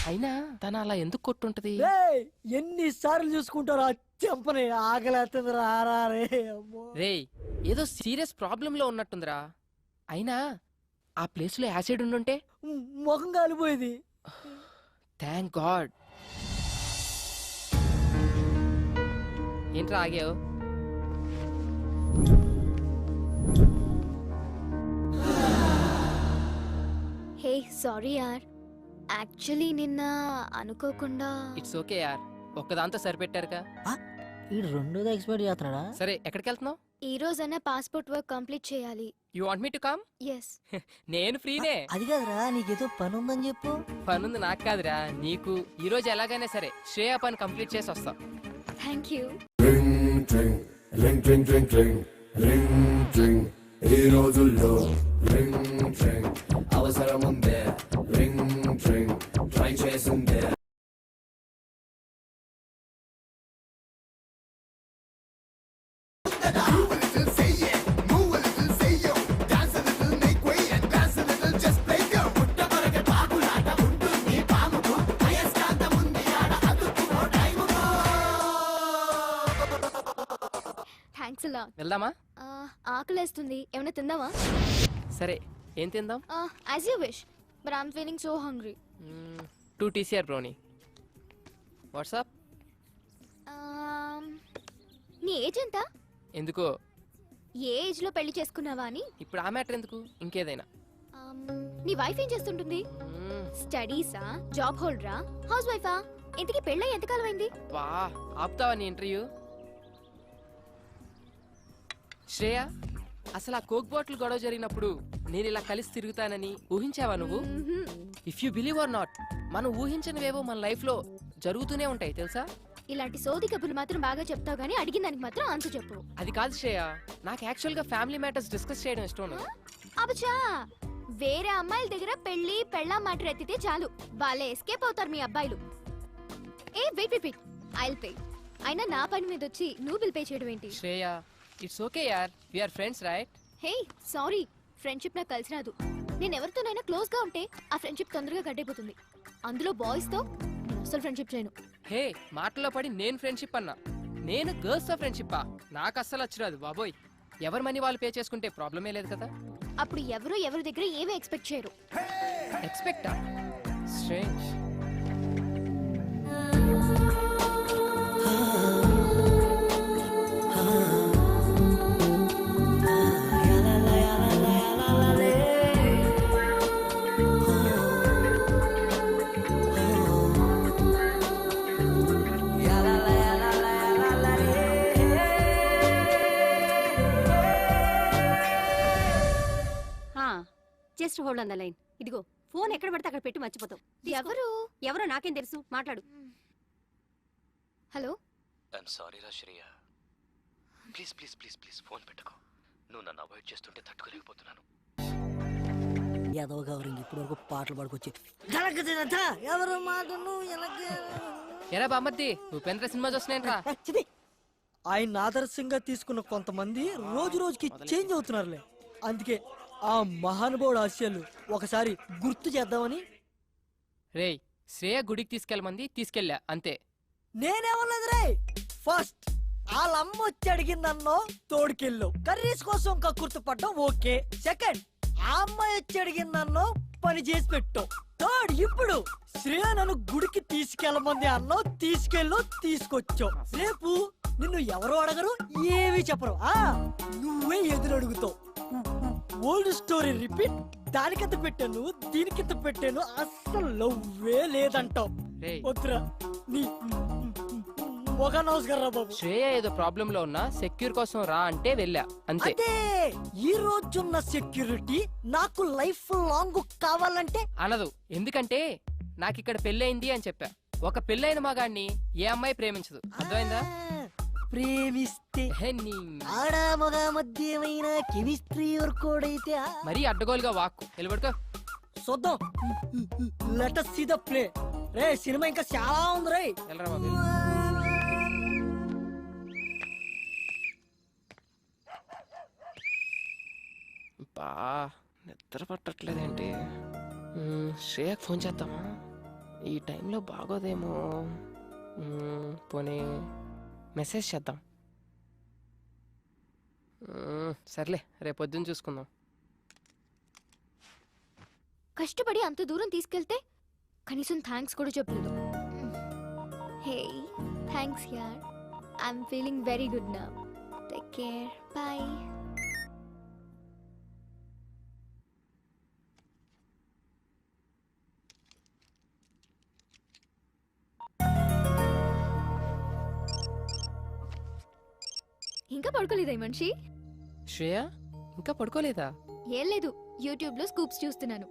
అయినా తన అలా ఎందుకు కొట్టుంటది?
ఎన్నిసార్లు చూసుకుంటారా చెంపని? ఆకలేస్తుంది రారా రే.
రేయ్ ఏదో సీరియస్ ప్రాబ్లం లో ఉన్నట్టుందిరా. అయినా ఆ ప్లేస్ లో యాసిడ్ ఉండుంటే
ముఖం కాలిపోయేది.
Thank God. ఏంట్రా ఆగావు?
హే సారీ యార్, యాక్చువల్లీ నిన్న అనుకోకుండా.
ఇట్స్ ఓకే యార్, ఒక్కదాంతో సరిపెట్టారుగా.
ఈ రెండోది ఎక్స్పైర్ చేస్తున్నాడా?
సరే ఎక్కడికి వెళ్తున్నావు?
ఈ రోజైనా పాస్పోర్ట్ వర్క్ కంప్లీట్ చేయాలి.
You want me to come?
Yes.
నేను ఫ్రీనే.
అది కాదురా, నీకేదో పని ఉందని చెప్పు.
పనుంది నాకు కాదురా నీకు. ఈ రోజు ఎలాగైనా సరే శ్రేయ పని కంప్లీట్ చేసి వస్తాం.
Thank you.
ఈ రోజుల్లో అవసరం ఉందే, ట్రై చేసిందే.
థ్యాంక్స్ అలా.
వెళ్దామా?
ఆకలేస్తుంది, ఏమైనా తిందామా?
సరే ఏం తిందాం?
As you wish, but I'm feeling so hungry.
2 TCR brownie. What's up?
నీ ఏజ్ ఎంత?
ఎందుకో?
ఏ ఏజ్ లో పెళ్లి చేసుకున్నావా అని.
ఇప్పుడు ఆ మ్యాటర్ ఎందుకు, ఇంకేదైనా.
నీ వైఫ్ ఏం చేస్తుంటుంది? స్టడీసా, జాబ్ హోల్డరా, హౌస్ వైఫా? ఇంతకీ పెళ్ళై ఎంతకాలం అయింది?
వా, ఆపుతావా నీ ఇంటర్వ్యూ? శ్రేయ, అసలు ఆ కోక్ బాటిల్ గొడవ జరిగినప్పుడు నేను ఇలా కలిసి తిరుగుతానని ఊహించావా నువ్వు? If you believe are not, మనం ఊహించనివేవో మన లైఫ్ లో జరుగుతూనే ఉంటాయి తెలుసా?
ఇలాంటి సోది కబుర్లు మాత్రం బాగా చెప్తావు గానీ అడిగిన దానికి మాత్రం ఆన్సర్ చెప్పు.
అది కాదు శ్రేయ, నాకు యాక్చువల్ గా ఫ్యామిలీ మ్యాటర్స్ డిస్కస్ చేయడం ఇష్టం.
అబచా, వేరే అమ్మాయిల దగ్గర పెళ్లి పెళ్ళాం మాట ఎత్తితే చాలు, వాళ్ళే ఎస్కేప్ అవుతారు మీ అబ్బాయిలు. ఏ wait wait wait, I'll pay. అయినా నా పని మీద వచ్చి నువ్వు బిల్ పే చేయడం ఏంటి?
శ్రేయ, ఇట్స్ ఓకే యార్, we are friends right?
Hey sorry, friendship నాకు కలిసి రాదు. నేను ఎవరితోనైనా క్లోజ్ గా ఉంటే ఆ ఫ్రెండ్షిప్ తొందరగా గడ్డైపోతుంది. అందులో బాయ్స్ తో నేను అసలు ఫ్రెండ్షిప్ చేయను.
హే, మాటల్లో పడి నేను ఫ్రెండ్షిప్ అన్నా, నేను గర్ల్స్ తో ఫ్రెండ్షిప్పా? నాకు అస్సలు వచ్చిరాదు బాబోయ్. ఎవరి మనీ వాళ్ళు పే చేసుకుంటే ప్రాబ్లమే లేదు కదా.
అప్పుడు ఎవరి దగ్గర ఏమీ ఎక్స్పెక్ట్ చేయరు.
ఎక్స్పెక్టా? Strange.
Just hold on the line. ఇదిగో ఫోన్ ఎక్కడ పడితే అక్కడ పెట్టి మర్చిపోతావు. ఎవరో నాకేం తెలుసు, మాట్లాడు.
హలో.
ఐఎమ్ సారీ రా Shreya, please please please please phone పెట్టుకో. నువ్వు నన్ను అవాయిడ్ చేస్తుంటే తట్టుకోలేకపోతున్నాను.
యాదవ్ గౌరింగ్ ఇప్పుడు వరకు పాటలు పాడుకొచ్చి ఎవరు మాటను
ఎరా బామ్మర్ది, ఉపేంద్ర సినిమా చూస్తున్నాయంట్రా.
ఆయన ఆదర్శంగా తీసుకున్న కొంతమంది రోజు రోజుకి చేంజ్ అవుతున్నారులే. అందుకే ఆ మహానుభావుడు ఆశయాలు ఒకసారి గుర్తు చేద్దామని.
రేయ్, శ్రేయ గుడికి తీసుకెళ్ళమంది, తీసుకెళ్ళా అంతే.
నేనేమన్నది రే, ఫస్ట్ వాళ్ళమ్మ వచ్చి అడిగిందన్నో తోడుకెళ్ళు, కర్రీస్ కోసం కక్కుర్తుపడ్డం ఓకే. సెకండ్, ఆ అమ్మాయి వచ్చి అడిగిందన్నో పని చేసి పెట్టు. థర్డ్, ఇప్పుడు శ్రేయ నన్ను గుడికి తీసుకెళ్ళమంది అన్నో తీసుకెళ్ళు, తీసుకొచ్చావు. రేపు నిన్ను ఎవరు అడగరు, ఏమీ చెప్పరు, నువ్వే ఎదురు అడుగుతావు. Old story repeat. దానికెంత పెట్టాను, దీనికెంత పెట్టాను, అస్సలు లవ్వే లేదంటావు. వద్దురా నీ ఒక నమస్కారం రా బాబు.
శ్రేయ ఏదో ప్రాబ్లం లో ఉన్నా సెక్యూర్ కోసం రా అంటే వెళ్ళా అంతే.
ఈ రోజున్న సెక్యూరిటీ నాకు లైఫ్ లాంగ్ కావాలంటే
అనదు. ఎందుకంటే నాకు ఇక్కడ పెళ్ళయింది అని చెప్పా. ఒక పెళ్ళైన మగాడిని ఏ అమ్మాయి ప్రేమించదు, అర్థమైందా?
ప్రేమిస్తే ఆడా మగ మధ్య ఏమైనా కెమిస్ట్రీ వర్కౌట్ అయితే
మరీ అడ్డగోలుగా వాక్కు నిలబడుకో.
చూద్దాం, let us see the play. Ray cinema ఇంకా చాలా ఉంది రే.
వెళ్ళరా బాబు. బా నిద్ర పట్టట్లేదేంటి? శ్రేయకు ఫోన్ చేద్దామా? ఈ టైంలో బాగోదేమో. పోనీ మెసేజ్ చేద్దాం. సర్లే, రేపు పొద్దున్న చూసుకుందాం.
కష్టపడి అంత దూరం తీసుకెళ్తే కనీసం థ్యాంక్స్ కూడా చెప్పలేదు. హే థ్యాంక్స్ యార్. I'm feeling very good now. Take care. Bye. ఇంకా పడుకోలేదా ఈ మనిషి?
శ్రేయ ఇంకా పడుకోలేదా?
ఏం లేదు, యూట్యూబ్ లో స్కూప్స్ చూస్తున్నాను.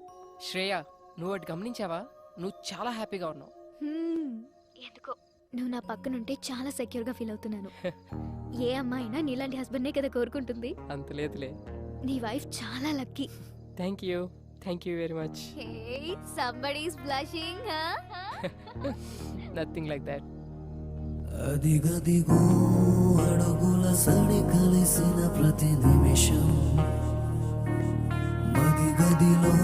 శ్రేయ నువ్వు ఒకటి గమనించావా? నువ్వు చాలా హ్యాపీగా ఉన్నావు.
ఎందుకో నువ్వు నా పక్కనుంటే చాలా సెక్యూర్ గా ఫీల్ అవుతున్నాను. ఏ అమ్మాయినా నీలాంటి హస్బెండ్ నే కదా కోరుకుంటుంది.
అంత లేదులే.
నీ వైఫ్ చాలా lucky.
Thank you very much.
Hey, somebody is blushing, huh?
Nothing like that.
అదిగదిగో అడుగుల సడి కలిసిన ప్రతి నిమిషం మదిగదిలో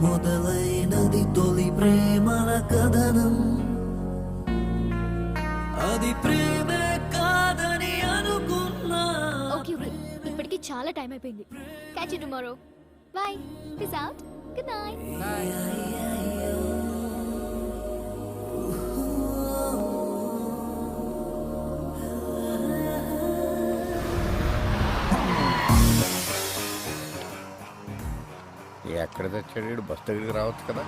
మొదలైనది తొలి ప్రేమల కథనం. అది ప్రేమే కాదని అనుకున్నా.
ఓకే ఓకే, ఇప్పటికి చాలా టైం అయిపోయింది. Catch you tomorrow. By. Peace out. Good night.
ఎక్కడ తెచ్చాడు? బస్ దగ్గరికి రావచ్చు కదా.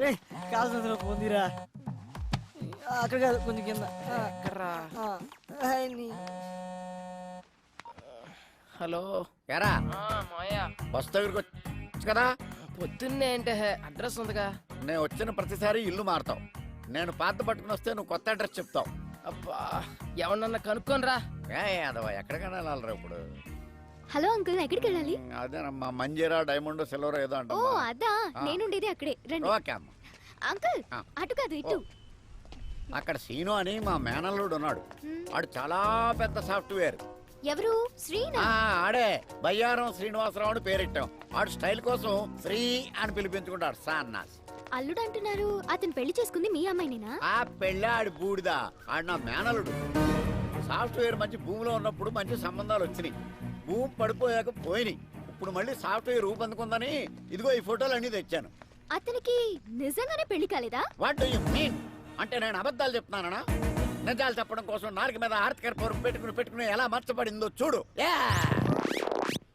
రే కాల్సిన పోందిరా. అక్కడ కాదు, కొంచెం కింద.
హలో
ఎరా
మాయా,
బస్ దగ్గరికి వచ్చు కదా.
పొద్దున్నే అంటే అడ్రస్ ఉందిగా.
నేను వచ్చిన ప్రతిసారి ఇల్లు మారుతావు. నేను పాత పట్టుకుని వస్తే నువ్వు కొత్త అడ్రస్ చెప్తావు.
అబ్బా ఎవరన్నా కనుక్కోనరా.
అదవా ఎక్కడికైనా వెళ్ళాలరా ఇప్పుడు?
హలో అంకుల్, ఎక్కడికి వెళ్ళాలి?
అదేనమ్మా, మంజీరా డైమండ్ సిల్వర్ ఏదో
ఓ
అంటావు.
అదా, నేనుండేది అక్కడే. రండి.
ఓకే అమ్మ.
అంకుల్ అటు కాదు ఇటు.
అక్కడ సీను అని మా మేనల్లుడు ఉన్నాడు. వాడు చాలా పెద్ద సాఫ్ట్వేర్.
ఎవరు? శ్రీనా?
ఆడే బయ్యారం శ్రీనివాసరావు అని పేరెట్టాం. వాడు స్టైల్ కోసం శ్రీ అని పిలిపించుకుంటాడు. సాన్నాస్
అల్లుడు అంటున్నారు. అతను పెళ్లి చేసుకుంది మీ అమ్మాయినేనా?
ఆ పెళ్ళాడి బూడిదా. ఆడు నా మేనలుడు. సాఫ్ట్వేర్ మంచి భూమిలో ఉన్నప్పుడు మంచి సంబంధాలు వచ్చినాయి. భూమి పడిపోయాక పోయినాయి. ఇప్పుడు మళ్ళీ సాఫ్ట్వేర్ రూపొందుకుందని ఇదిగో ఈ ఫోటోలు అన్ని తెచ్చాను.
అతనికి నిజంగానే పెళ్లి కాలేదా?
What do you mean? అంటే నేను అబద్ధాలు చెప్తున్నానా? నిజాలు చెప్పడం కోసం నాలుగు మీద ఆర్థిక పరుపు పెట్టుకుని ఎలా మర్చబడిందో చూడు.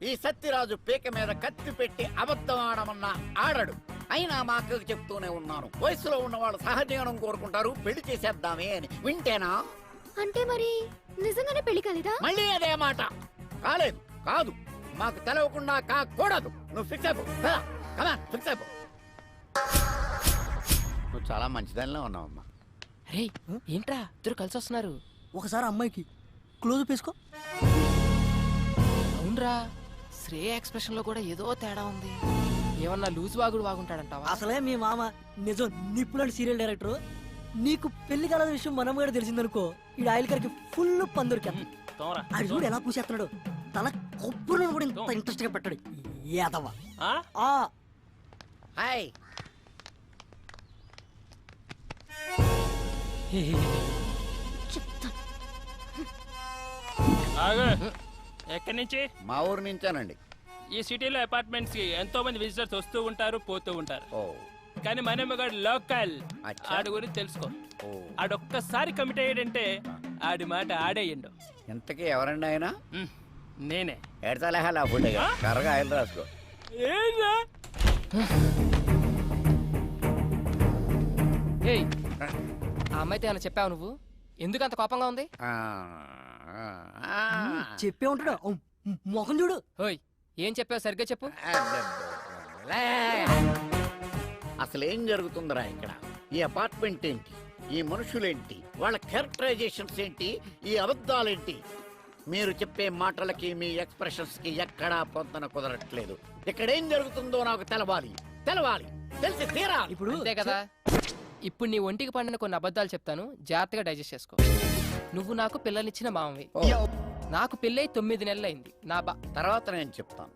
ఈ సత్యరాజు పీక మీద కత్తి పెట్టి అబద్ధం ఆడమన్నా ఆడడు. అయినా మా అక్కకు చెప్తూనే ఉన్నాను, వయసులో ఉన్న వాళ్ళు సహజీవనం కోరుకుంటారు, పెళ్లి చేసేద్దామే అని. వింటేనా?
అంటే మరి నిజంగానే పెళ్లి కాలేదా?
మళ్ళీ అదే మాట. కాలేదు, కాదు, మాకు తెలవకుండా కాకూడదు. నువ్వు ఫిక్స్ అయిపో. ఫిక్స్ అయిపో. నువ్వు చాలా మంచిదానిలో ఉన్నావమ్మా.
రే ఏంట్రా ఇద్దరు కలిసి వస్తున్నారు?
ఒకసారి అమ్మాయికి క్లోజ్ వేసుకో.
అవునరా, శ్రేయ ఎక్స్ప్రెషన్ లో కూడా ఏదో తేడా ఉంది. ఏమన్నా లూజ్ వాగుడు వాగుంటాడంటావా?
అసలే మీ మామ నిజం నిప్పులాంటి సీరియల్ డైరెక్టర్. నీకు పెళ్లి కాలేద విషయం మనం కూడా తెలిసిందనుకో, ఈ ఆయిల్ కరికి ఫుల్ పందురికి అది చూడు ఎలా పూసేస్తున్నాడు. తన కొబ్బరి కూడా ఇంత ఇంట్రెస్ట్ గా పెట్టాడు. ఏదవా
హాయ్.
ఎక్కడి నుంచి?
మా ఊరు నుంచానండి.
ఈ సిటీలో అపార్ట్మెంట్స్ కి ఎంతో మంది విజిటర్స్ వస్తూ ఉంటారు, పోతూ ఉంటారు. కానీ మనమ్మగాడు లోకల్. ఆడి గురించి తెలుసుకో. ఆడొక్కసారి కమిట్ అయ్యాడంటే ఆడి మాట ఆడేయండు.
ఇంతకీ ఎవరండి ఆయన?
నేనే.
ఎడతలేహాలి ఆ ఫుడ్ కర్రగా ఆయిల్ రాసుకో.
ఏయ్, ఆ అమ్మాయితో ఏమైనా చెప్పావు నువ్వు? ఎందుకు అంత కోపంగా ఉంది?
చెప్పే ఉంటాడు. మొఖం చూడు.
ఓయ్ ఏం చెప్పావు సరిగ్గా చెప్పు.
అసలు ఏం జరుగుతుందిరా ఇక్కడ? ఈ అపార్ట్మెంట్ ఏంటి? ఈ మనుషులేంటి? వాళ్ళ క్యారెక్టరైజేషన్స్ ఏంటి? ఈ అబద్ధాలేంటి? మీరు చెప్పే మాటలకి మీ ఎక్స్ప్రెషన్స్ కి ఎక్కడా పొందన కుదరట్లేదు. ఇక్కడ ఏం జరుగుతుందో నాకు తెలవాలి. తెలిసి తీరా.
ఇప్పుడు అంతే కదా. ఇప్పుడు నీ ఒంటికి పండిన కొన్ని అబద్ధాలు చెప్తాను, జాగ్రత్తగా డైజెస్ట్ చేసుకో. నువ్వు నాకు పిల్లనిచ్చిన మామవి. నాకు పెళ్ళై 9 నెలలైంది. నా
తర్వాత నేను చెప్తాను.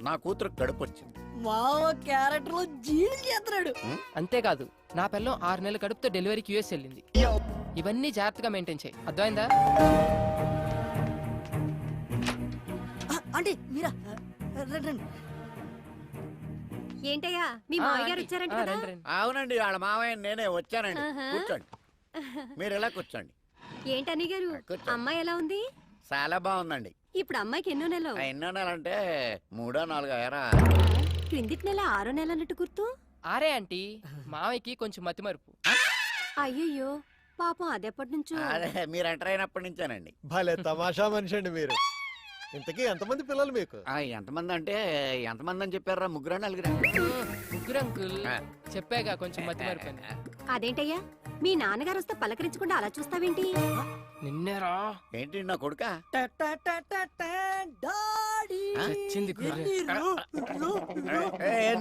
నా కూతురు కడుపు వచ్చింది.
మామ క్యారెక్టర్ లో జీని చేస్తున్నాడు.
అంతేకాదు, నా పిల్లం 6 నెలల కడుపుతో డెలివరీకి యూఎస్ వెళ్ళింది. ఇవన్నీ జాగ్రత్తగా మెయింటైన్ చేయి, అర్థమైందా?
అంటే మీరా రండి.
ఏంటయ్యా మీ మామయ్య గారు వచ్చారంట కదా?
అవునండి వాళ్ళ మావయ్య నేనే వచ్చానండి.
ఆహా.
కూర్చోండి, మీరు ఎలా కూర్చోండి.
ఏంటని గారు
కూర్చోండి.
అమ్మాయి ఎలా ఉంది?
చాలా బాగుందండి.
ఇప్పుడు అమ్మాయికి ఎన్నో నెలలు?
ఎన్నో నెలంటే 3 4 ఎరా.
క్రిందిటి నెల 6 నెల అన్నట్టు గుర్తు.
ఆరే ఆంటీ, మామయ్యకి కొంచెం మతిమరుపు.
అయ్యయ్యో పాపం అదెప్పటి నుంచో.
అదే మీరు ఎంటర్ అయినప్పటి నుంచేనండి.
భలే తమాషా మనిషి అండి మీరు. ఇంతకీ ఎంతమంది పిల్లలు మీకు?
ఎంతమంది అంటే ఎంతమంది అని చెప్పారా? 3 4
ముగ్గురు అంకుల్, చెప్పాగా కొంచెం మతిమరుపు అని.
అదేంటయ్యా మీ నాన్నగారు వస్తే పలకరించకుండా అలా చూస్తావేంటి?
నిన్నేరా
ఏంటి నా కొడుక?
వచ్చింది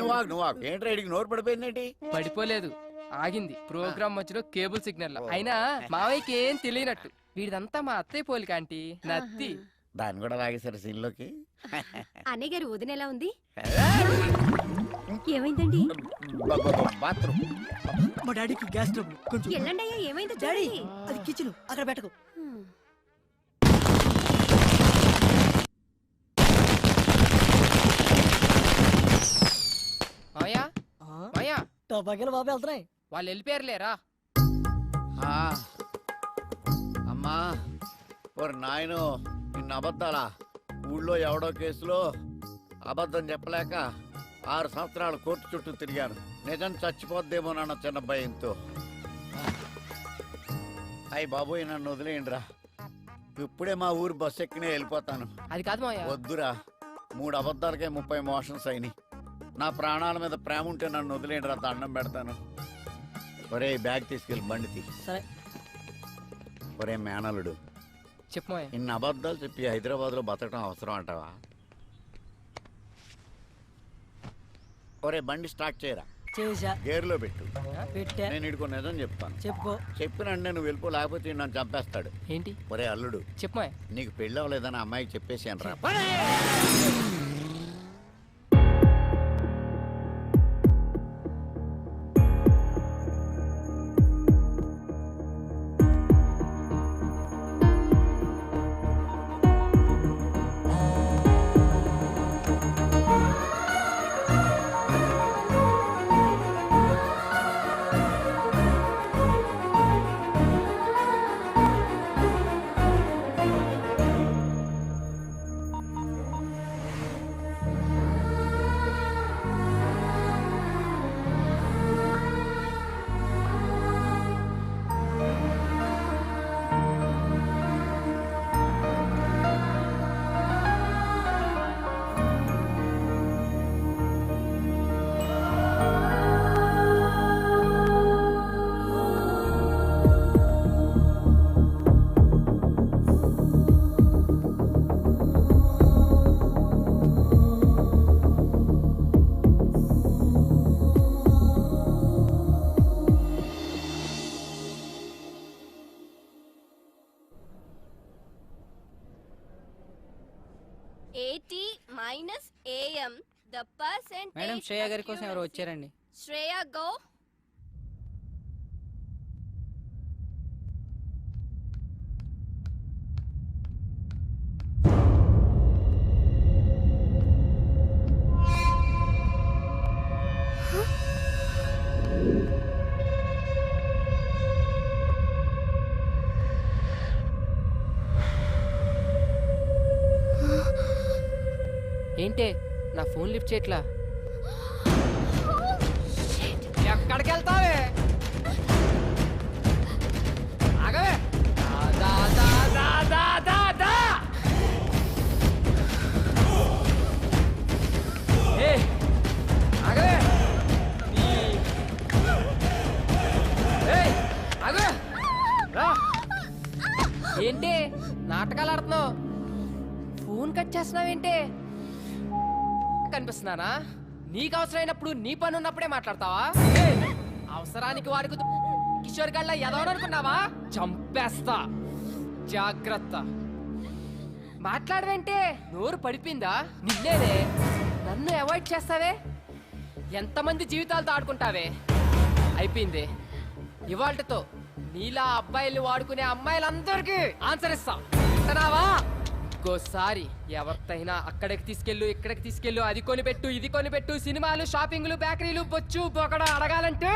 నువ్వు ఏంటి రైడికి నోరు పడిపోయిందేంటి?
పడిపోలేదు, ఆగింది ప్రోగ్రామ్ మధ్యలో కేబుల్ సిగ్నల్. అయినా మావయ్యకి ఏం తెలియనట్టు వీడిదంతా మా అత్తయ్య పోలిక ఆంటీ, నత్తి.
దాన్ని కూడా లాగేశారు సీన్లోకి.
అన్నయ్య గారు వదిన ఎలా ఉంది? ఏమైందండి?
బాత్రూమ్.
మా డాడీకి గ్యాస్ ట్రబుల్ కొంచెం.
ఎల్లండి అయ్యా, ఏమైందో
డాడీ
చూడండి.
అది కిచెన్, అక్కడ పెట్టకు.
మాయా మాయా,
టపాకాయలు బాబు వెళ్తున్నాయి.
వాళ్ళు వెళ్ళిపోయారులేరా.
అమ్మా ఓరి నాయను, నిన్న అబద్ధాలా? ఊళ్ళో ఎవడో కేసులో అబద్ధం చెప్పలేక 6 సంవత్సరాలు కోర్టు చుట్టూ తిరిగాను. నిజం చచ్చిపోద్దేమో నాన్న చిన్న భయంతో. అయ్యి బాబోయ్, నన్ను వదిలేయండిరా. ఇప్పుడే మా ఊరు బస్సు ఎక్కినే వెళ్ళిపోతాను.
అది కాదు మాయా.
వద్దురా, 3 అబద్ధాలకే 30 మోషన్స్ అయినాయి. నా ప్రాణాల మీద ప్రేమ ఉంటే నన్ను వదిలేయండిరా, దండం పెడతాను. ఒరే బ్యాగ్ తీసుకెళ్ళి బండి తీ.
సరే.
ఒరే మేనలుడు,
చెప్పు మాయా.
ఇన్ని అబద్ధాలు చెప్పి హైదరాబాద్లో బతకడం అవసరం అంటావా? ఒరే బండి స్టార్ట్ చేయరా.
చేసా.
గేర్లో పెట్టు.
పెట్టా.
నేను ఇడుకో నిజం చెప్తాను.
చెప్పుకో.
చెప్పినంటే నువ్వు వెళ్ళిపో, లేకపోతే ఈడు నన్ను చంపేస్తాడు.
ఏంటి?
ఒరే అల్లుడు,
చెప్పు మాయా.
నీకు పెళ్ళి అవ్వలేదని అమ్మాయికి చెప్పేసాను రా.
AM, the percentage.
Madam Shreya గారి కోసం ఎవరు వచ్చారండి?
Shreya, go.
ఏంటే నా ఫోన్ లిఫ్ట్ చేయట్లా? ఎక్కడికి వెళ్తావే? ఆగవే. దా దా దా దా దా దా. ఏ ఆగవే. ఏయ్ ఆగవే. రా. ఏంటి నాటకాలు ఆడుతున్నావు? ఫోన్ కట్ చేస్తున్నావేంటి? కనిపిస్తున్నానా? నీకు అవసరమైనప్పుడు నీ పని ఉన్నప్పుడే మాట్లాడతావా? అవసరానికి వాడుకు కిషోర్ గళ్ళ ఎదవననుకున్నావా? చంపేస్తా, జాగ్రత్త. మాట్లాడవేంటే? నోరు పడిపోయిందా? నిన్నేనే నన్ను అవాయిడ్ చేస్తావే? ఎంతమంది జీవితాలతో ఆడుకుంటావే? అయిపోయింది. ఇవాళ్టితో నీలా అబ్బాయిల్ని వాడుకునే అమ్మాయిలందరికీ ఆన్సర్ ఇస్తా. అంటున్నావా? ఇంకోసారి ఎవరితైనా అక్కడికి తీసుకెళ్ళు ఇక్కడికి తీసుకెళ్ళు అది కొనిపెట్టు ఇది కొనిపెట్టు సినిమాలు షాపింగ్లు బేకరీలు బొచ్చు బొకడ అడగాలంటే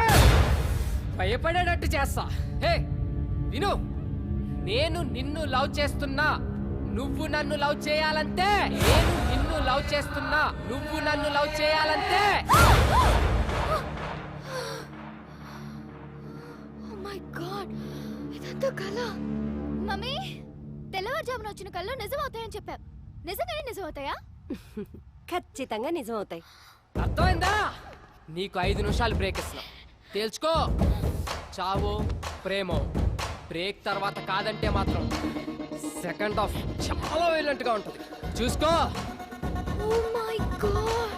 భయపడేటట్టు చేస్తా. హే విను, నేను నిన్ను లవ్ చేస్తున్నా, నువ్వు నన్ను లవ్ చేయాలంటే. నేను నిన్ను లవ్ చేస్తున్నా, నువ్వు నన్ను లవ్ చేయాలంటే.
మై గాడ్, ఇదంతా కల. మమ్మీ, తెల్లవారుజామున వచ్చిన కళ్ళు నిజం అవుతాయని చెప్పావు. నిజంగానే నిజం అవుతాయా?
ఖచ్చితంగా నిజం అవుతాయి.
అర్థమైందా? నీకు 5 నిమిషాలు బ్రేక్ ఇస్తున్నా, తేల్చుకో. చావో ప్రేమో. బ్రేక్ తర్వాత కాదంటే మాత్రం సెకండ్ హాఫ్ చాలా వైలెంట్ గా ఉంటది, చూసుకో.
Oh my god.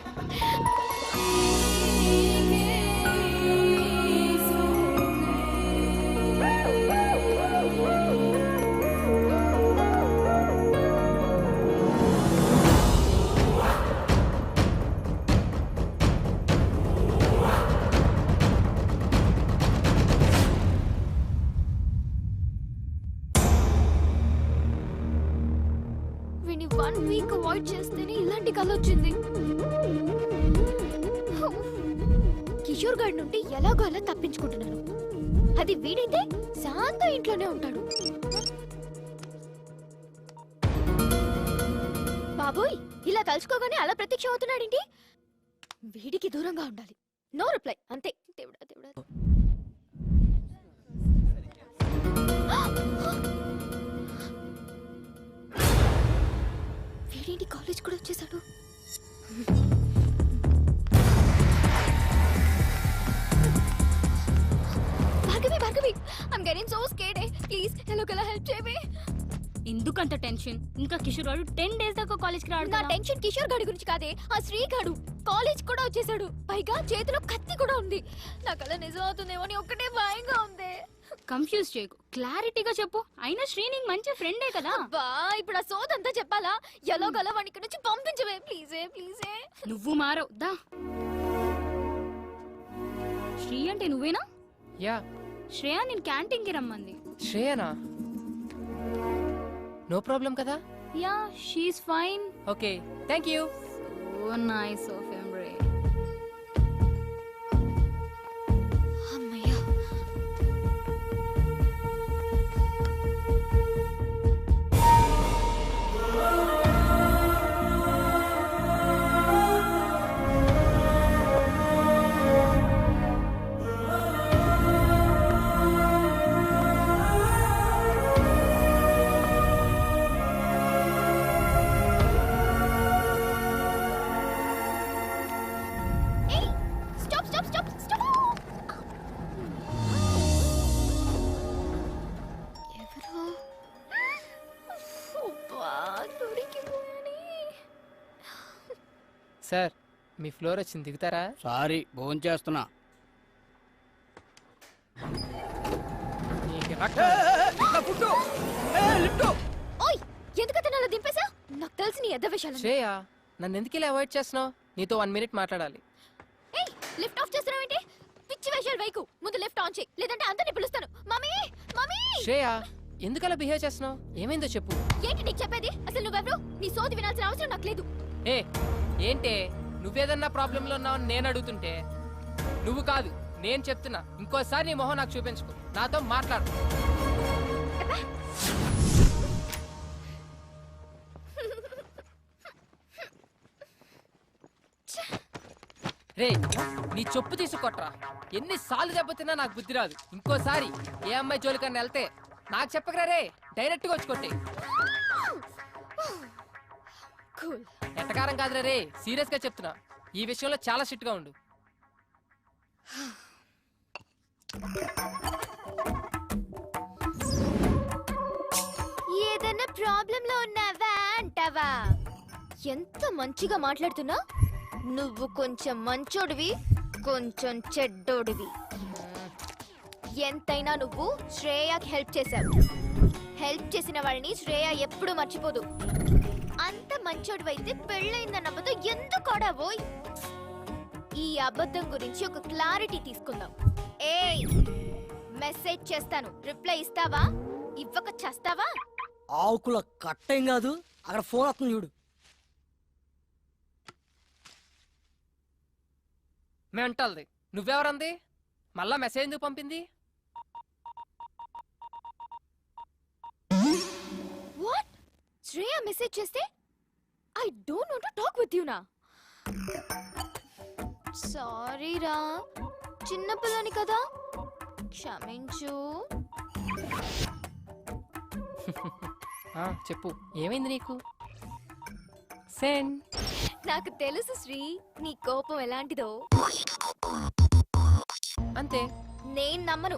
వీని 1 వీక్ అవాయిడ్ చేస్తేనే ఇలాంటి కళ వచ్చింది. కిషోర్ గారి నుండి ఎలాగో అలా తప్పించుకుంటున్నాను. అది వీడైతే శాంత ఇంట్లోనే ఉంటాడు. బాబోయ్, ఇలా తలుచుకోగానే అలా ప్రత్యక్షం అవుతున్నాడేంటి? వీడికి దూరంగా ఉండాలి. నో రిప్లై, అంతే. దేవుడా దేవుడా. వీడేంటి కాలేజ్ కూడా వచ్చేసాడు? Bhargavi, Bhargavi, I'm getting so scared. Please ఎలాగోలా హెల్ప్ చేయవే.
ఎందుకంత టెన్షన్? ఇంకా కిషోర్ గారు 10 days దాకా కాలేజ్ కి రాడు.
నా టెన్షన్ కిషోర్ గాడి గురించి కాదే, ఆ శ్రీ గాడు కాలేజ్ కూడా వచ్చేసాడు. పైగా చేతిలో కత్తి కూడా ఉంది. నా కళ నిజం అవుతుందేమో అని ఒక్కటే భయంగా ఉంది.
కన్ఫ్యూజ్ చేయకు, క్లారిటీగా చెప్పు. అయినా శ్రీ నీకు మంచి ఫ్రెండే కదా.
బా, ఇప్పుడు ఆ సోదంతా చెప్పాలా? ఎలాగోలా వాడిని ఇక్కడ నుంచి పంపించవే ప్లీజే, ప్లీజే.
నువ్వు మారవు దా. శ్రీ అంటే నువ్వేనా?
యా.
శ్రేయ నేను క్యాంటీన్ కి రమ్మంది.
శ్రేయనా? నో ప్రాబ్లం కదా?
Yeah, she's fine.
Okay, thank you.
So nice of him రే.
అమ్మయ్యా.
సార్, మీ ఫ్లోర్ వచ్చింది, దిగుతారా?
సారీ, భోజనం చేస్తున్నా.
ఓయ్, ఎందుకు అతను దింపేశా? నాకు తెలిసి నీ ఎద్ద విషయాలు.
శ్రేయ, నన్ను ఎందుకు ఇలా అవాయిడ్ చేస్తున్నావు? నీతో 1 minute మాట్లాడాలి.
ఏయ్, లిఫ్ట్ ఆఫ్ చేస్తున్నావేంటి? పిచ్చి వేషాలు వైకు. ముందు లిఫ్ట్ ఆన్ చేయి, లేదంటే అందరిని పిలుస్తాను. Mummy, mummy.
శ్రేయ, ఎందుకు అలా బిహేవ్ చేస్తున్నావు? ఏమైందో చెప్పు.
ఏంటి నీకు చెప్పేది? అసలు నువ్వెవరు? నీ సోది వినాల్సిన అవసరం నాకు లేదు.
ఏ ఏంటే, నువ్వేదన్నా ప్రాబ్లంలో ఉన్నావని నేను అడుగుతుంటే నువ్వు కాదు నేను చెప్తున్నా. ఇంకోసారి నీ మొహం నాకు చూపించుకో, నాతో మాట్లాడు. రే, నీ చెప్పు తీసుకొట్రా. ఎన్నిసార్లు దెబ్బతిన్నా నాకు బుద్ధి రాదు. ఇంకోసారి ఏ అమ్మాయి జోలికన్నా వెళ్తే నాకు చెప్పకరా రే, డైరెక్ట్ గా వచ్చి కొట్టే. ఎట్టకారం కాదురా రే, సీరియస్ గా చెప్తున్నా. ఈ విషయంలో చాలా స్ట్రిక్ట్ గా ఉండు.
ఏదైనా ప్రాబ్లం లో ఉన్నావా అంటావా? ఎంత మంచిగా మాట్లాడుతున్నా. నువ్వు కొంచెం మంచోడివి, కొంచెం చెడ్డోడివి. ఎంతైనా నువ్వు శ్రేయకి హెల్ప్ చేశావు. హెల్ప్ చేసిన వాడిని శ్రేయ ఎప్పుడు మర్చిపోదు. అంత మంచోడివైతే పెళ్ళైందన్న అబద్ధం ఎందుకు ఆడావోయ్? ఈ అబద్ధం గురించి ఒక క్లారిటీ తీసుకుందాం. ఏయ్, మెసేజ్ చేస్తాను, రిప్లై ఇస్తావా? ఇవ్వక చేస్తావా?
ఆకుల కట్టేం కాదు, అక్కడ ఫోన్ వస్తుంది చూడు.
మెంటల్ది. నువ్వెవరంది? మళ్ళా మెసేజ్ ఎందుకు పంపింది?
వాట్? శ్రేయ మెసేజ్ చేస్తే I don't want to talk with you నా. సారీ రా, చిన్నపిల్లని కదా, క్షమించు.
చెప్పు, ఏమైంది నీకు? సెండ్.
నాకు తెలుసు శ్రీ, నీ కోపం ఎలాంటిదో.
అంతే.
నేను నమ్మను.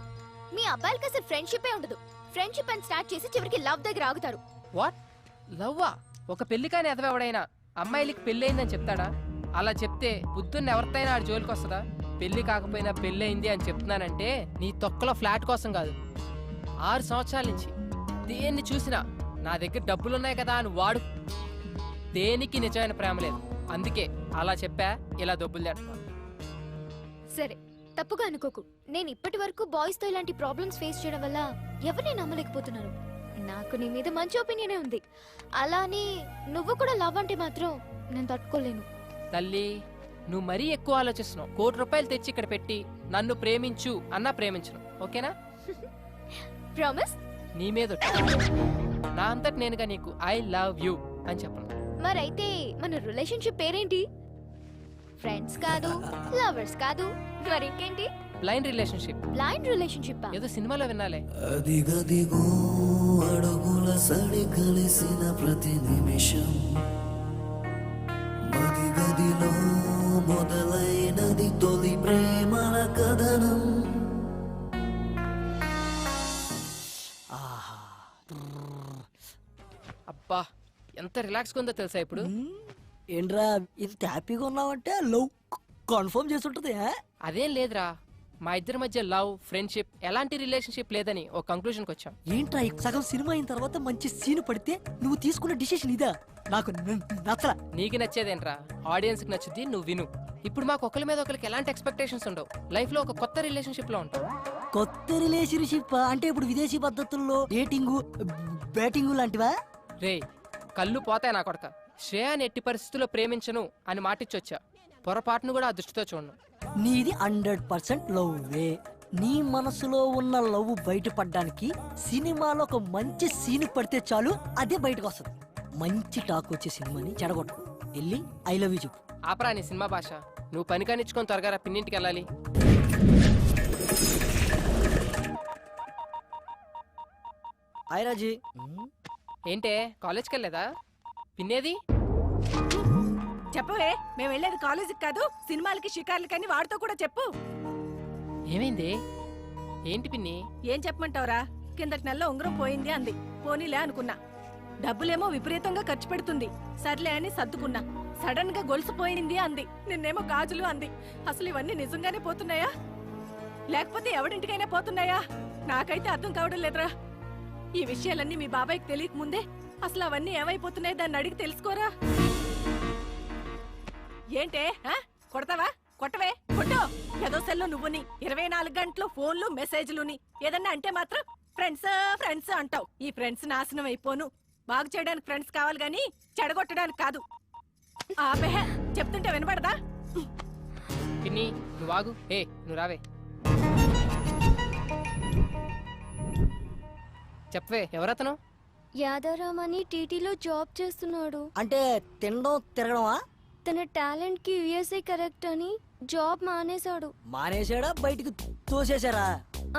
మీ అబ్బాయిలకి అసలు ఫ్రెండ్షిప్ ఉండదు. ఫ్రెండ్షిప్ అని స్టార్ట్ చేసి చివరికి లవ్ దగ్గర ఆగుతారు.
వాట్? లవ్వా? ఒక పెళ్లి కాని ఎదవెవడైనా అమ్మాయిలకి పెళ్లి అయిందని చెప్తాడా? అలా చెప్తే బుద్ధుని ఎవరితైనా ఆడి జోలికి వస్తుందా? పెళ్లి కాకపోయినా పెళ్లి అయింది అని చెప్తున్నానంటే నీ తొక్కలో ఫ్లాట్ కోసం కాదు. 6 సంవత్సరాల నుంచి దేన్ని చూసినా నా దగ్గర డబ్బులున్నాయి కదా అని వాడు. దేనికి నిజమైన ప్రేమ లేదు. అందుకే అలా చెప్పా, ఇలా దొబ్బులు తింటున్నా.
సరే, తప్పుగా అనుకోకు. నేను ఇప్పటి వరకు బాయ్స్ తో ఇలాంటి ప్రాబ్లమ్స్ ఫేస్ చేయడం వల్ల ఎవరిని నమ్మలేకపోతున్నాను. నాకు నీ మీద మంచి ఒపీనియనే ఉంది. అలానే నువ్వు కూడా లవ్ అంటే మాత్రం నేను తట్టుకోలేను.
తల్లి, నువ్వు మరీ ఎక్కువ ఆలోచిస్తున్నావు. 1 కోటి రూపాయలు తెచ్చి ఇక్కడ పెట్టి నన్ను ప్రేమించు అన్నా ప్రేమించను. ఓకేనా?
ప్రామిస్?
నీ మీద నా అంతటి నేనుగా నీకు ఐ లవ్ యూ అని చెప్పను.
మరైతే మన రిలేషన్షిప్ పేరేంటి? ఫ్రెండ్స్ కాదు, లవర్స్ కాదు, మరింకేంటి?
Blind relationship.
బ్లైండ్ రిలేషన్షిప్
ఏదో సినిమాలో వినాలే.
అదిగదిగో అడుగుల సడి కలిసిన ప్రతి నిమిషం మదిగదిలో మొదలైనది తొలి ప్రేమల కథనం.
అబ్బా, ఎంత రిలాక్స్గా ఉందో తెలుసా ఇప్పుడు?
ఏంట్రా ఇంత హ్యాపీగా ఉన్నావంటే లవ్ కన్ఫర్మ్ చేస్తుంటది.
అదేం లేదురా, మా ఇద్దరి మధ్య లవ్, ఫ్రెండ్షిప్, ఎలాంటి రిలేషన్షిప్ లేదని ఒక కంక్లూజన్కి వచ్చాం.
ఏంట్రా సగం సినిమా అయిన తర్వాత మంచి సీన్ పడితే నువ్వు తీసుకున్న డిసిషన్ ఇదా? నాకు నచ్చల.
నీకు నచ్చేదేంట్రా, ఆడియన్స్కి నచ్చుద్ది, నువ్వు విను. ఇప్పుడు మాకు ఒకరి మీద ఒకరికి ఎలాంటి ఎక్స్పెక్టేషన్స్ ఉండవు. లైఫ్లో ఒక కొత్త రిలేషన్షిప్ లో ఉంటాం.
కొత్త రిలేషన్షిప్ అంటే ఇప్పుడు విదేశీ పద్ధతుల్లో డేటింగ్, బ్యాటింగ్ లాంటివా?
రే, కళ్ళు పోతాయి నా కొడక. శ్రేయాని ఎట్టి పరిస్థితుల్లో ప్రేమించను అని మాటిచ్చొచ్చా. పొరపాటును కూడా ఆ దృష్టితో చూడను.
నీది 100% లవ్వే. నీ మనసులో ఉన్న లవ్ బయటపడడానికి సినిమాలో ఒక మంచి సీన్ పడితే చాలు, అదే బయటకు వస్తుంది. మంచి టాక్ వచ్చే సినిమాని చెడగొట్టు. వెళ్ళి ఐ లవ్ యూ చెప్పు.
ఆపరా నీ సినిమా భాష. నువ్వు పని కానిచ్చుకొని త్వరగా పిన్నింటికి వెళ్ళాలి.
హాయ్ రాజీ.
ఏంటే కాలేజ్కి వెళ్ళలేదా? పిన్నేది?
చెప్పవే, మేము వెళ్ళేది కాలేజీకి కాదు, సినిమాలకి, షికార్లకని వాడితో కూడా చెప్పు.
ఏమైంది? ఏంటి పిన్ని?
ఏం చెప్పమంటావురా? కిందటి నెలలో ఉంగరం పోయింది అంది. పోనీలే అనుకున్నా. డబ్బులేమో విపరీతంగా ఖర్చు పెడుతుంది. సర్లే అని సర్దుకున్నా. సడన్ గా గొలుసు పోయింది అంది. నిన్నేమో గాజులు అంది. అసలు ఇవన్నీ నిజంగానే పోతున్నాయా లేకపోతే ఎవడింటికైనా పోతున్నాయా? నాకైతే అర్థం కావడం లేదురా. ఈ విషయాలన్నీ మీ బాబాయ్కి తెలియక ముందే అసలు అవన్నీ ఏమైపోతున్నాయి దాన్ని అడిగి తెలుసుకోరా. ఏంటే కొడతావా? కొట్టవే, కొట్టు. ఏదో సెల్లో నువ్వుని 24 గంటలు ఫోన్లు, మెసేజ్లుని. ఏదన్నా అంటే మాత్రం ఫ్రెండ్స్ ఫ్రెండ్స్ అంటావు. ఈ ఫ్రెండ్స్ నాశనం అయిపోను. బాగు చేయడానికి ఫ్రెండ్స్ కావాలి గాని చెడగొట్టడానికి కాదు. ఆపే, చెప్తుంటే వినపడదా?
పిన్ని నువ్వు ఆగు. ఏ నువ్వు రావే. చెప్పవే, ఎవరతను?
యాదారాం అని టీటీలో జాబ్ చేస్తున్నాడు.
అంటే తినడం తిరగడమా?
తన టాలెంట్ కి యుఎస్ఏ కరెక్ట్ అని జాబ్ మానేశాడు.
మానేశాడా? బయటికి తోసేశారా?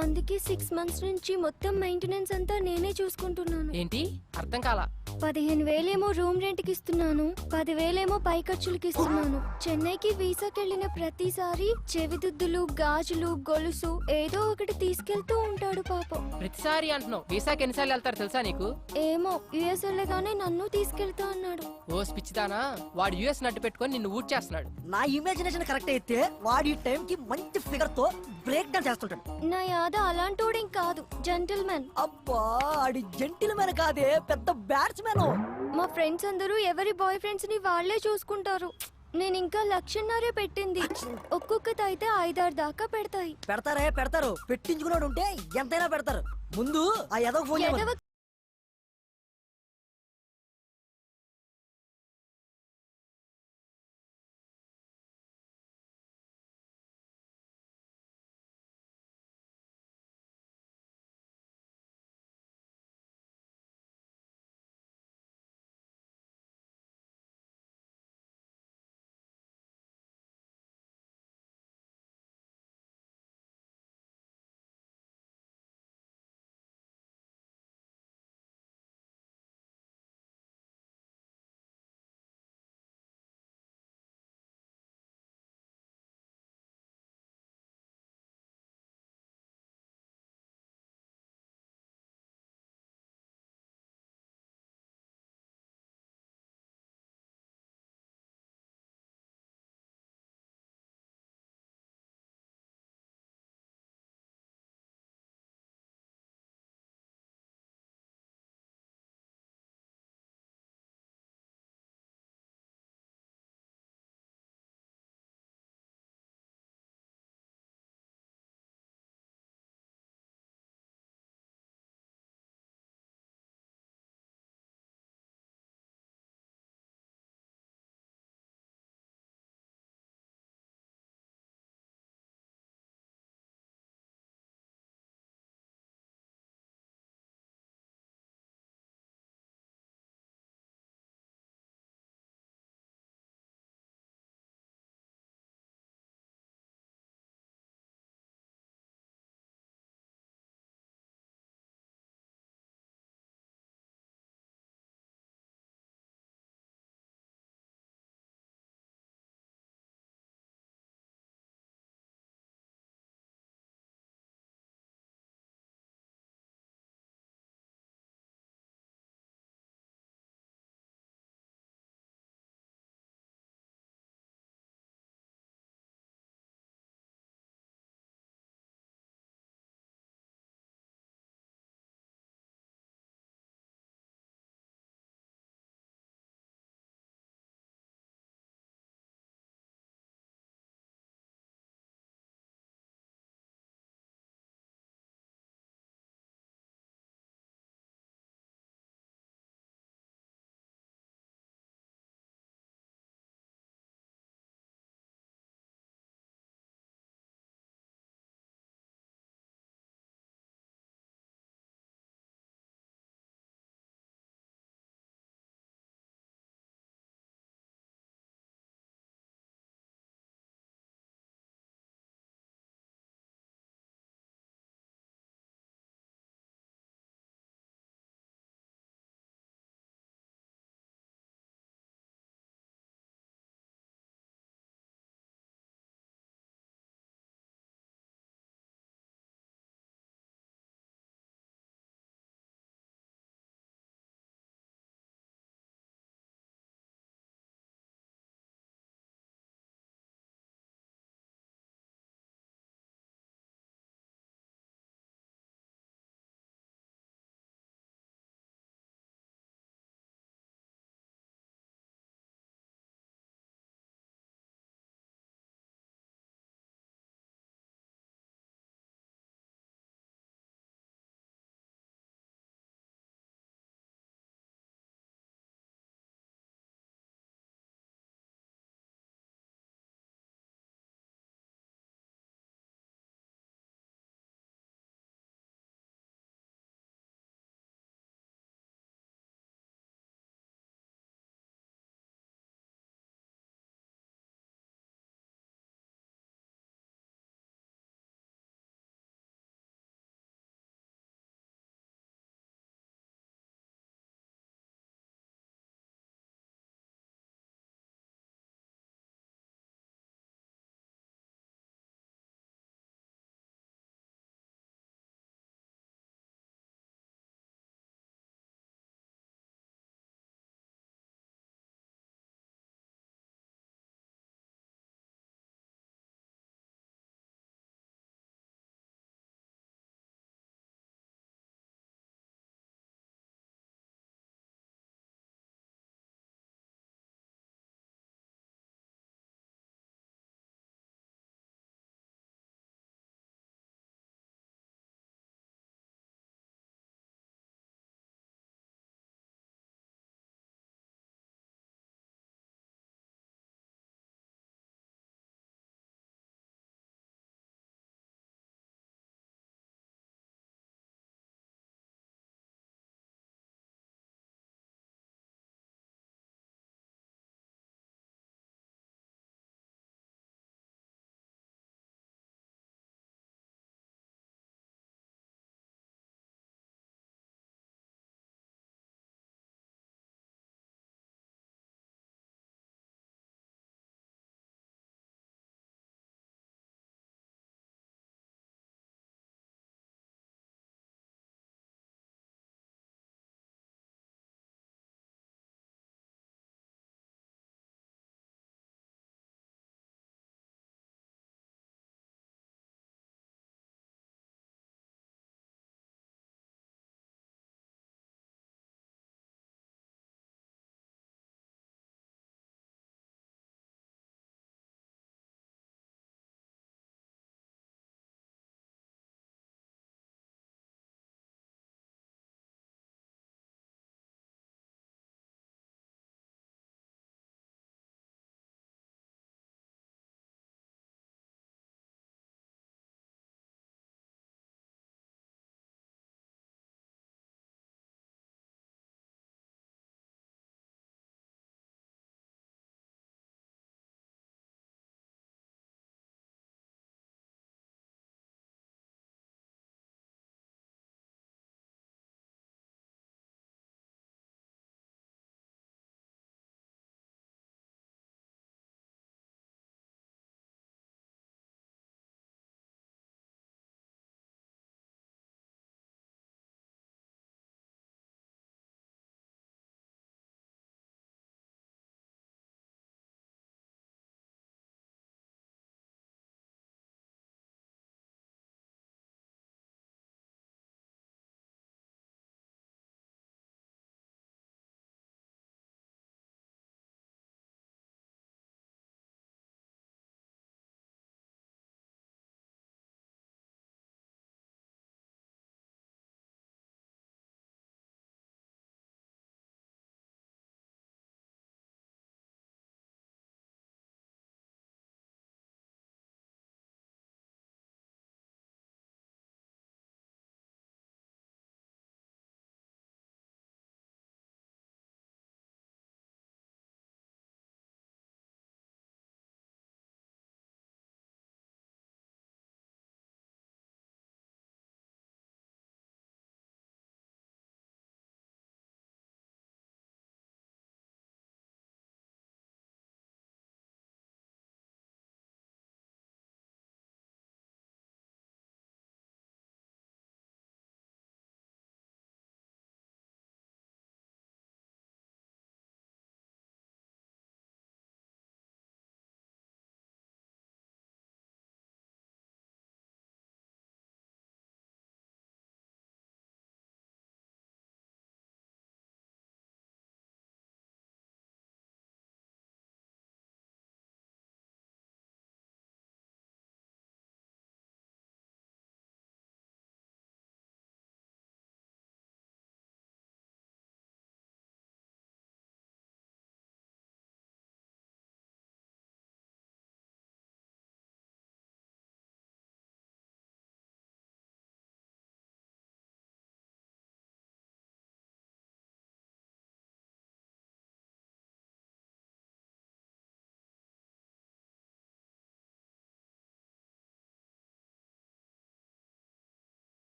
అందుకే 6 months నుంచి మొత్తం మెయింటెనెన్స్ అంతా నేనే చూసుకుంటున్నాను.
ఏంటి? అర్థం కాలా.
15,000 రూమ్ రెంట్ కి ఇస్తున్నాను, 10,000 పై ఖర్చులకి ఇస్తున్నాను. చెన్నైకి వీసాకి వెళ్ళిన ప్రతిసారి చెవిదుద్దులు, గాజులు, గొలుసు ఏదో ఒకటి తీసుకెళ్తూ ఉంటాడు పాపం.
ప్రతిసారి అంటున్నావు. వీసాకి ఎన్నిసార్లు వెళ్తారు తెలుసా నీకు?
ఏమో, యుఎస్ వెళ్ళగానే నన్ను తీసుకెళ్తా అన్నాడు.
ఓ పిచ్చిదానా, వాడు యుఎస్ నడ్డు పెట్టుకొని నిన్ను ఊడ్ చేస్తున్నాడు.
నా ఇమాజినేషన్ కరెక్ట్ అయితే వాడి టైం కి మంచి ఫిగర్ తో బ్రేక్ డౌన్ చేస్తుంటాడు.
నా యాద అలాంటోడేం కాదు, జెంటిల్మెన్.
అబ్బా, ఆడి జెంటిల్మెన్ కాదే, పెద్ద బ్యాట్స్మెన్.
మా ఫ్రెండ్స్ అందరూ ఎవరి బాయ్ ఫ్రెండ్స్ ని వాళ్లే చూసుకుంటారు. నేను ఇంకా 1,00,000 పెట్టింది. ఒక్కొక్కటి అయితే 5-6 దాకా పెడతాయి.
పెడతారు. పెట్టించుకున్నాడు ఉంటే ఎంతైనా పెడతారు. ముందు ఆ ఎదవ phone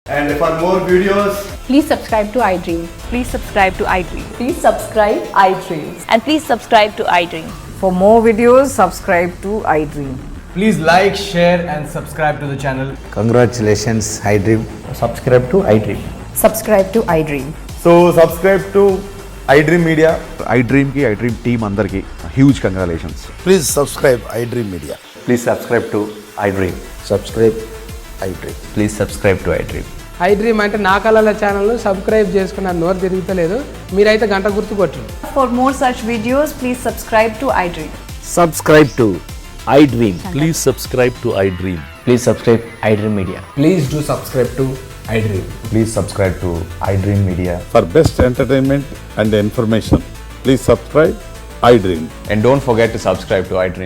And for more videos,
Please subscribe to iDream. Please subscribe to iDream. Please subscribe iDream. And please subscribe to iDream. For more videos, subscribe to iDream.
please like, share, and subscribe to the channel.
Congratulations, iDream. Subscribe to iDream.
Subscribe to iDream.
So subscribe to iDream Media.
iDream ki iDream team andarki huge congratulations.
Please subscribe iDream Media.
Please subscribe to iDream. Subscribe iDream. Please subscribe to iDream.
iDream అంటే నా కళల channel subscribe చేసుకున్న నోరు తిరుగుతలేదు. మీరైతే గంట గుర్తు కొట్టండి.
For more such videos, please subscribe to iDream.
Subscribe to iDream. Please subscribe to iDream. Please subscribe iDream Media.
Please do subscribe to iDream.
Please subscribe to iDream Media.
For best entertainment and information, please subscribe iDream.
And don't forget to subscribe to iDream.